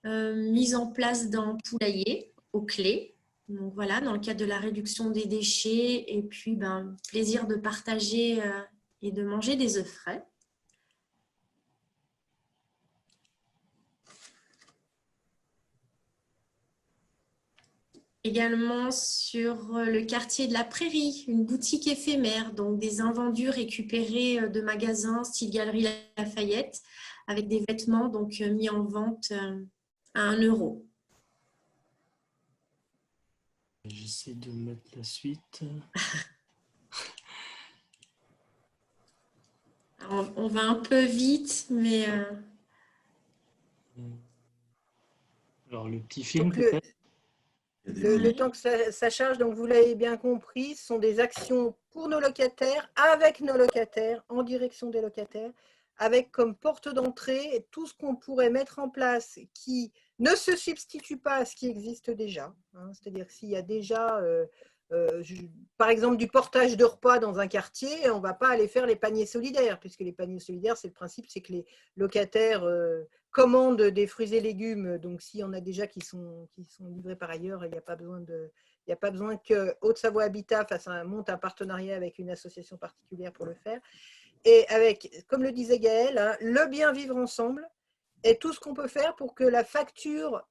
B: mis en place dans poulailler aux clés. Donc voilà, dans le cadre de la réduction des déchets et puis plaisir de partager et de manger des œufs frais. Également sur le quartier de la Prairie, une boutique éphémère, donc des invendus récupérés de magasins style Galerie Lafayette avec des vêtements donc mis en vente à 1 €.
E: J'essaie de mettre la suite.
B: Alors, on va un peu vite, mais...
E: Alors, le petit film,
A: Donc,
E: peut-être.
A: le temps que ça charge, donc vous l'avez bien compris, ce sont des actions pour nos locataires, avec nos locataires, en direction des locataires, avec comme porte d'entrée tout ce qu'on pourrait mettre en place qui ne se substitue pas à ce qui existe déjà. Hein, c'est-à-dire que s'il y a déjà, par exemple, du portage de repas dans un quartier, on ne va pas aller faire les paniers solidaires, puisque les paniers solidaires, c'est le principe, c'est que les locataires commandent des fruits et légumes. Donc, s'il y en a déjà qui sont livrés par ailleurs, il n'y a pas besoin que Haute-Savoie Habitat monte un partenariat avec une association particulière pour le faire. Et avec, comme le disait Gaëlle, hein, le bien vivre ensemble est tout ce qu'on peut faire pour que la facture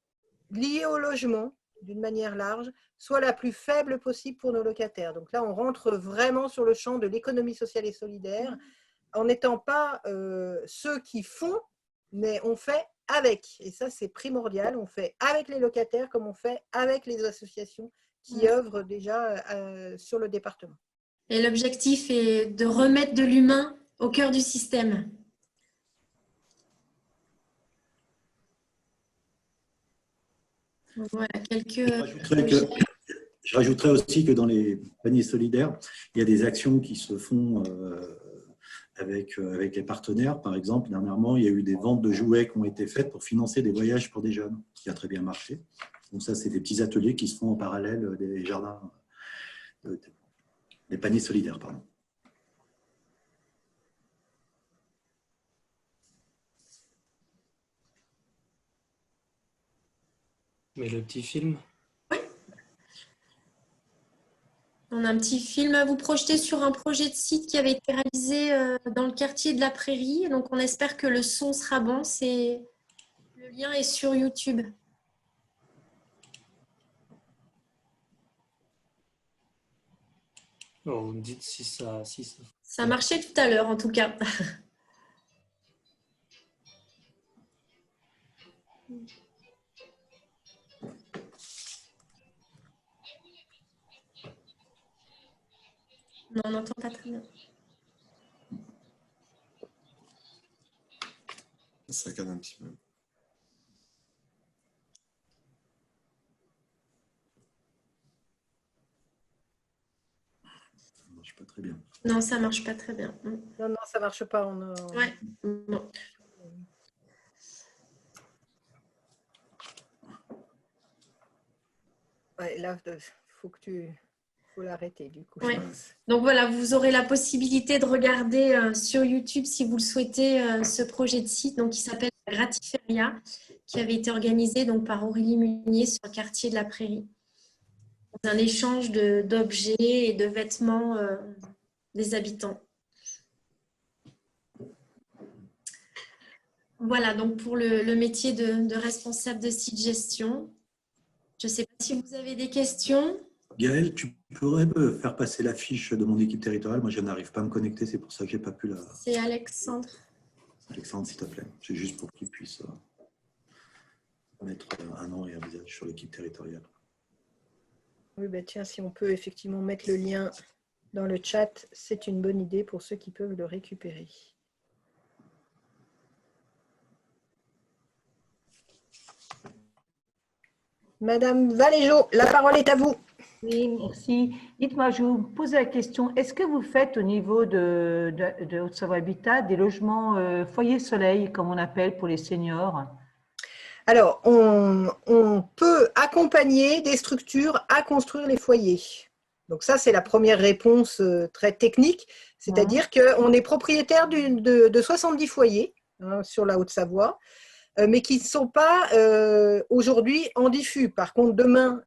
A: liée au logement, d'une manière large, soit la plus faible possible pour nos locataires. Donc là, on rentre vraiment sur le champ de l'économie sociale et solidaire, en n'étant pas ceux qui font, mais on fait avec. Et ça, c'est primordial. On fait avec les locataires comme on fait avec les associations qui œuvrent déjà sur le département.
B: Et l'objectif est de remettre de l'humain au cœur du système. Voilà,
D: Je rajouterais aussi que dans les paniers solidaires, il y a des actions qui se font avec les partenaires. Par exemple, dernièrement, il y a eu des ventes de jouets qui ont été faites pour financer des voyages pour des jeunes, ce qui a très bien marché. Donc ça, c'est des petits ateliers qui se font en parallèle des jardins, des paniers solidaires, pardon.
E: Mais le petit film.
B: Oui. On a un petit film à vous projeter sur un projet de site qui avait été réalisé dans le quartier de la Prairie. Donc, on espère que le son sera bon. Le lien est sur YouTube.
E: Oh, vous me dites si ça...
B: Ça marchait tout à l'heure, en tout cas. Non, on n'entend pas très bien.
C: Ça saccade un petit peu.
D: marche pas très bien.
B: Non, ça marche pas très bien.
A: Non, non, ça marche pas.
B: Ouais. Bon.
A: Ouais, là, faut l'arrêter du coup.
B: Ouais. Donc voilà, vous aurez la possibilité de regarder sur YouTube, si vous le souhaitez, ce projet de site donc, qui s'appelle la Gratiféria, qui avait été organisé donc, par Aurélie Munier sur le quartier de la Prairie. Un échange d'objets et de vêtements des habitants. Voilà, donc pour le métier de responsable de site gestion. Je ne sais pas si vous avez des questions.
D: Gaël, tu pourrais me faire passer la fiche de mon équipe territoriale? Moi, je n'arrive pas à me connecter, c'est pour ça que je n'ai pas pu la…
B: C'est Alexandre.
D: Alexandre, s'il te plaît. C'est juste pour qu'il puisse mettre un nom et un visage sur l'équipe territoriale.
A: Oui, bah tiens, si on peut effectivement mettre le lien dans le chat, c'est une bonne idée pour ceux qui peuvent le récupérer. Madame Valéjo, la parole est à vous.
F: Oui, merci. Dites-moi, je vous pose la question, est-ce que vous faites au niveau de Haute-Savoie Habitat des logements foyer soleil, comme on appelle pour les seniors?
A: Alors, on peut accompagner des structures à construire les foyers. Donc ça, c'est la première réponse très technique, c'est-à-dire qu'on est propriétaire de 70 foyers sur la Haute-Savoie, mais qui ne sont pas aujourd'hui en diffus. Par contre, demain,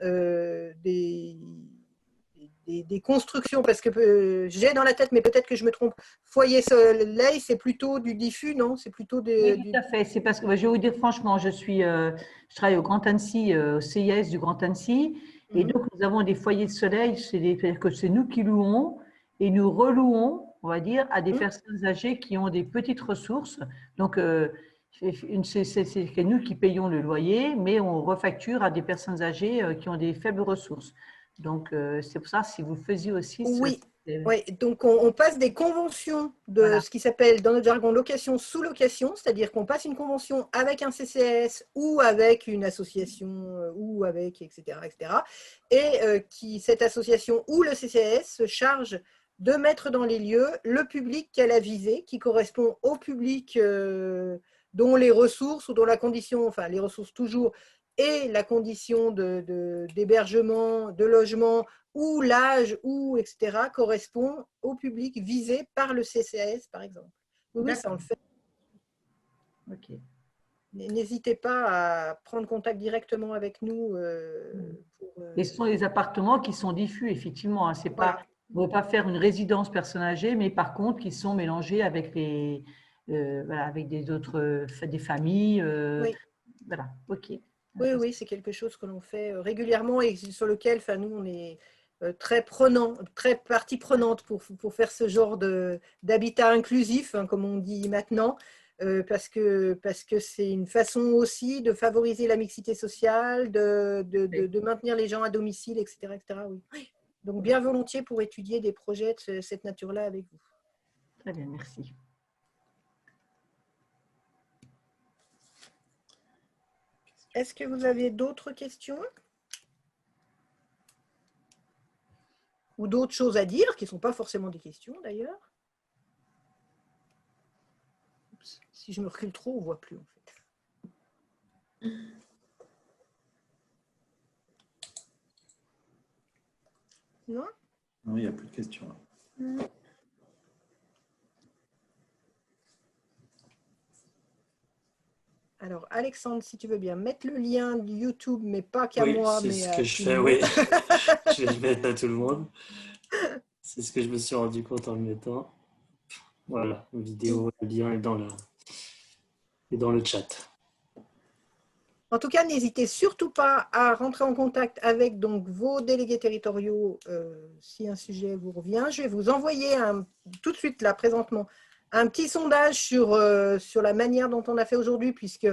A: des constructions, parce que j'ai dans la tête, mais peut-être que je me trompe, foyer soleil, c'est plutôt du diffus, non? C'est plutôt
F: Oui, tout à fait. C'est parce que je vais vous dire franchement, je travaille au Grand Annecy, au CIS du Grand Annecy, et donc nous avons des foyers de soleil, c'est-à-dire que c'est nous qui louons et nous relouons, on va dire, à des personnes âgées qui ont des petites ressources. Donc c'est nous qui payons le loyer, mais on refacture à des personnes âgées qui ont des faibles ressources. Donc c'est pour ça, si vous faisiez aussi
A: oui. Oui, donc on passe des conventions de
F: Voilà.
A: ce qui s'appelle dans notre jargon location sous location, c'est-à-dire qu'on passe une convention avec un CCAS ou avec une association ou avec etc. Et cette association ou le CCAS se charge de mettre dans les lieux le public qu'elle a visé, qui correspond au public dont les ressources ou dont la condition, enfin les ressources toujours, et la condition d'hébergement, de logement, ou l'âge, ou etc., correspond au public visé par le CCAS, par exemple. Oui, ça on le fait.
F: Ok.
A: N'hésitez pas à prendre contact directement avec nous.
F: Et ce sont les appartements qui sont diffus, effectivement. C'est
A: Voilà.
F: pas, on ne veut pas faire une résidence personne âgée, mais par contre, qui sont mélangés avec voilà, avec des autres, des familles.
A: Oui.
F: Voilà, ok.
A: Oui, oui, c'est quelque chose que l'on fait régulièrement et sur lequel, enfin, nous, on est très prenant, très partie prenante pour faire ce genre d'habitat inclusif, hein, comme on dit maintenant, parce que c'est une façon aussi de favoriser la mixité sociale, de maintenir les gens à domicile, etc. etc. Oui. Donc, bien volontiers pour étudier des projets de cette nature-là avec vous.
F: Très bien, merci.
A: Est-ce que vous avez d'autres questions? Ou d'autres choses à dire, qui ne sont pas forcément des questions d'ailleurs? Si je me recule trop, on ne voit plus en fait. Non?
D: Non, il n'y a plus de questions.
A: Alors, Alexandre, si tu veux bien mettre le lien de YouTube, mais pas qu'à moi, mais
E: c'est ce
A: à
E: que je
A: tout
E: fais,
A: le
E: oui.
A: monde.
E: Je vais le mettre à tout le monde. C'est ce que je me suis rendu compte en le mettant. Voilà, une vidéo, le lien est dans le chat.
A: En tout cas, n'hésitez surtout pas à rentrer en contact avec donc, vos délégués territoriaux si un sujet vous revient. Je vais vous envoyer tout de suite, là, présentement, un petit sondage sur la manière dont on a fait aujourd'hui, puisque,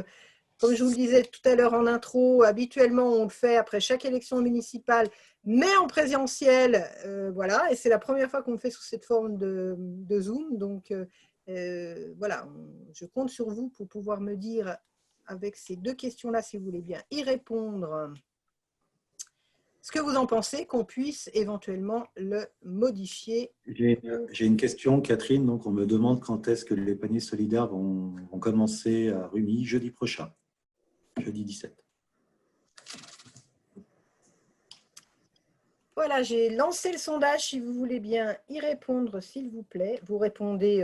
A: comme je vous le disais tout à l'heure en intro, habituellement, on le fait après chaque élection municipale, mais en présentiel, voilà, et c'est la première fois qu'on le fait sous cette forme de Zoom. Donc, voilà, je compte sur vous pour pouvoir me dire avec ces deux questions-là, si vous voulez bien y répondre, ce que vous en pensez, qu'on puisse éventuellement le modifier.
D: J'ai une question, Catherine. Donc, on me demande quand est-ce que les paniers solidaires vont commencer à Rumi jeudi prochain, jeudi 17.
A: Voilà, j'ai lancé le sondage. Si vous voulez bien y répondre, s'il vous plaît. Vous répondez.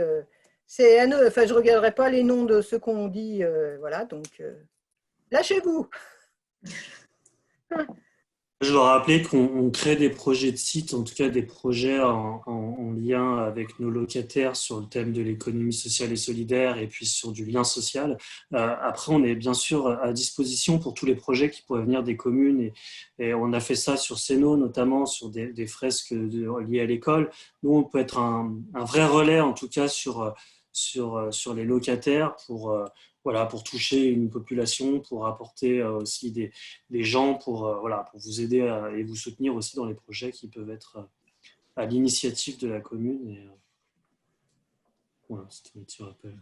A: C'est à nous. Enfin, je ne regarderai pas les noms de ceux qu'on dit. Voilà, donc lâchez-vous.
E: Je dois rappeler qu'on crée des projets de site, en tout cas des projets en lien avec nos locataires sur le thème de l'économie sociale et solidaire et puis sur du lien social. Après, on est bien sûr à disposition pour tous les projets qui pourraient venir des communes et on a fait ça sur Céno, notamment sur des fresques liées à l'école. Nous, on peut être un vrai relais, en tout cas, sur les locataires pour toucher une population, pour apporter aussi des gens pour vous aider et vous soutenir aussi dans les projets qui peuvent être à l'initiative de la commune. Et, voilà, c'était un petit rappel.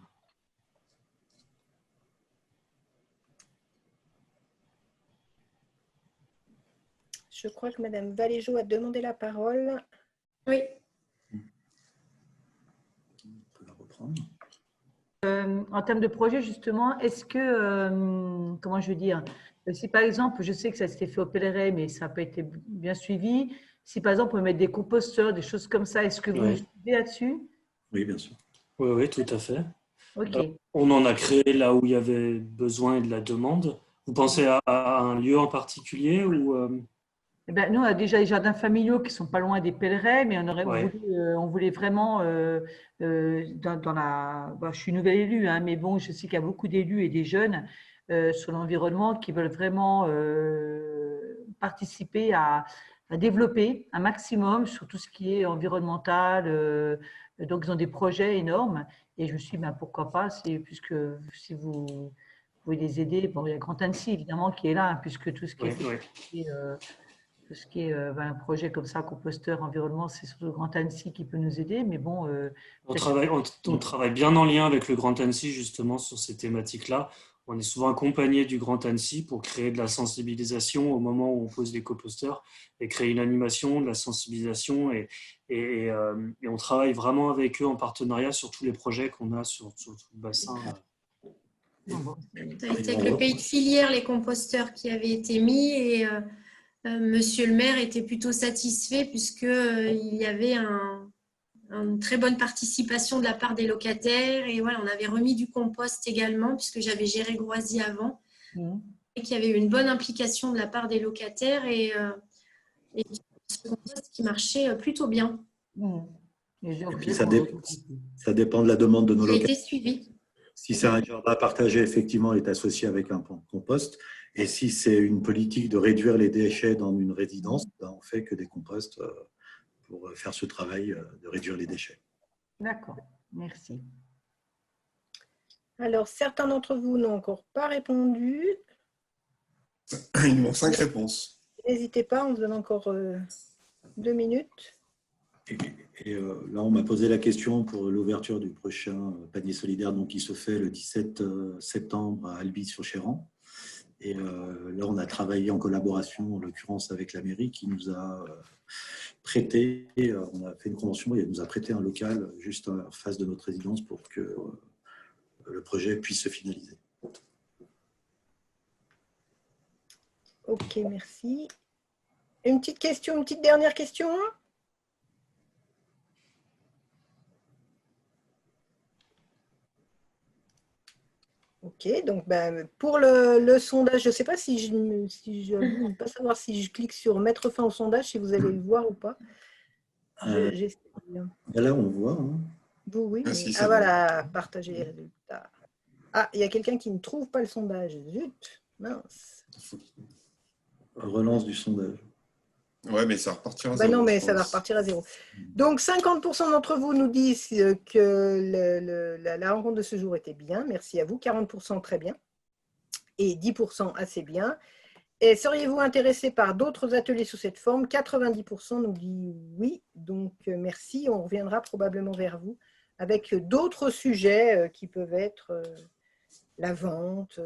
A: Je crois que Madame Valéjo a demandé la parole.
B: Oui.
D: On peut la reprendre.
F: En termes de projet, justement, est-ce que, comment je veux dire, si par exemple, je sais que ça s'était fait au Pèlerin, mais ça n'a pas été bien suivi, si par exemple on peut mettre des composteurs, des choses comme ça, est-ce que vous nous suivez là-dessus?
D: Oui, bien sûr.
E: Oui, tout à fait.
F: Ok.
E: On en a créé là où il y avait besoin et de la demande. Vous pensez à un lieu en particulier ou
F: Eh ben, nous, on a déjà les jardins familiaux qui sont pas loin des pèlerins, mais
E: Ouais.
F: on voulait vraiment dans la. Bon, je suis nouvelle élue, hein, mais bon, je sais qu'il y a beaucoup d'élus et des jeunes sur l'environnement qui veulent vraiment participer à développer un maximum sur tout ce qui est environnemental. Donc, ils ont des projets énormes, et je me suis dit, ben, pourquoi pas, puisque si vous pouvez les aider. Bon, il y a Grand Annecy évidemment qui est là, hein, puisque tout ce qui est tout ce qui est un projet comme ça, composteur, environnement, c'est surtout le Grand Annecy qui peut nous aider. Mais bon,
E: on travaille bien en lien avec le Grand Annecy justement sur ces thématiques-là. On est souvent accompagné du Grand Annecy pour créer de la sensibilisation au moment où on pose les composteurs et créer une animation, de la sensibilisation et on travaille vraiment avec eux en partenariat sur tous les projets qu'on a sur tout le bassin.
B: Ça a été avec le pays de filière, les composteurs qui avaient été mis et Monsieur le maire était plutôt satisfait puisqu'il y avait une très bonne participation de la part des locataires et voilà, on avait remis du compost également puisque j'avais géré Groisy avant et qu'il y avait eu une bonne implication de la part des locataires et ce compost qui marchait plutôt bien.
D: Et puis ça dépend de la demande de nos
B: Il a
D: locataires.
B: été suivi.
D: Si c'est un jardin partagé, effectivement, il est associé avec un compost. Et si c'est une politique de réduire les déchets dans une résidence, ben on fait que des composts pour faire ce travail de réduire les déchets.
F: D'accord, merci.
A: Alors, certains d'entre vous n'ont encore pas répondu.
C: Il nous manque 5 réponses.
A: N'hésitez pas, on vous donne encore 2 minutes.
D: Et là, on m'a posé la question pour l'ouverture du prochain panier solidaire, donc qui se fait le 17 septembre à Albi-sur-Chéran. Et là, on a travaillé en collaboration, en l'occurrence avec la mairie, qui nous a prêté, on a fait une convention, et elle nous a prêté un local juste en face de notre résidence pour que le projet puisse se finaliser.
A: Ok, merci. Une petite question, une petite dernière question? Ok, donc pour le sondage, je ne sais pas si je ne veux pas savoir si je clique sur mettre fin au sondage, si vous allez le voir ou pas.
D: Là, on voit. Hein.
A: Vous, oui. Mais...
C: si,
A: voilà, partager les résultats. Ah, il y a quelqu'un qui ne trouve pas le sondage. Zut, mince.
D: Relance du sondage.
C: Ouais, mais ça repartira à zéro.
A: Non, mais ça va repartir à zéro. Donc, 50% d'entre vous nous disent que la rencontre de ce jour était bien. Merci à vous. 40% très bien. Et 10% assez bien. Et seriez-vous intéressé par d'autres ateliers sous cette forme? 90% nous disent oui. Donc, merci. On reviendra probablement vers vous avec d'autres sujets qui peuvent être la vente,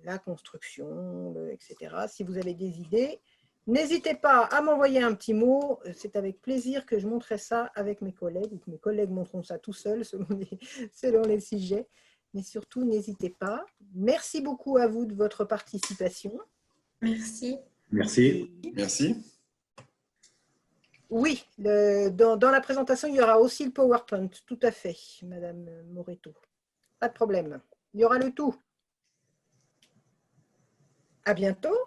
A: la construction, etc. Si vous avez des idées, N'hésitez pas à m'envoyer un petit mot. C'est avec plaisir que je montrerai ça avec mes collègues, ou que mes collègues montreront ça tout seuls selon les sujets. Mais surtout, n'hésitez pas. Merci beaucoup à vous de votre participation.
B: Merci.
D: Merci.
C: Merci.
A: Oui, dans la présentation, il y aura aussi le PowerPoint. Tout à fait, Madame Moreto. Pas de problème. Il y aura le tout. À bientôt.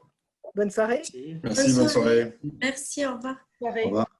A: Bonne soirée.
C: Merci, bonne soirée.
B: Merci, au revoir.
F: Soirée.
D: Au revoir.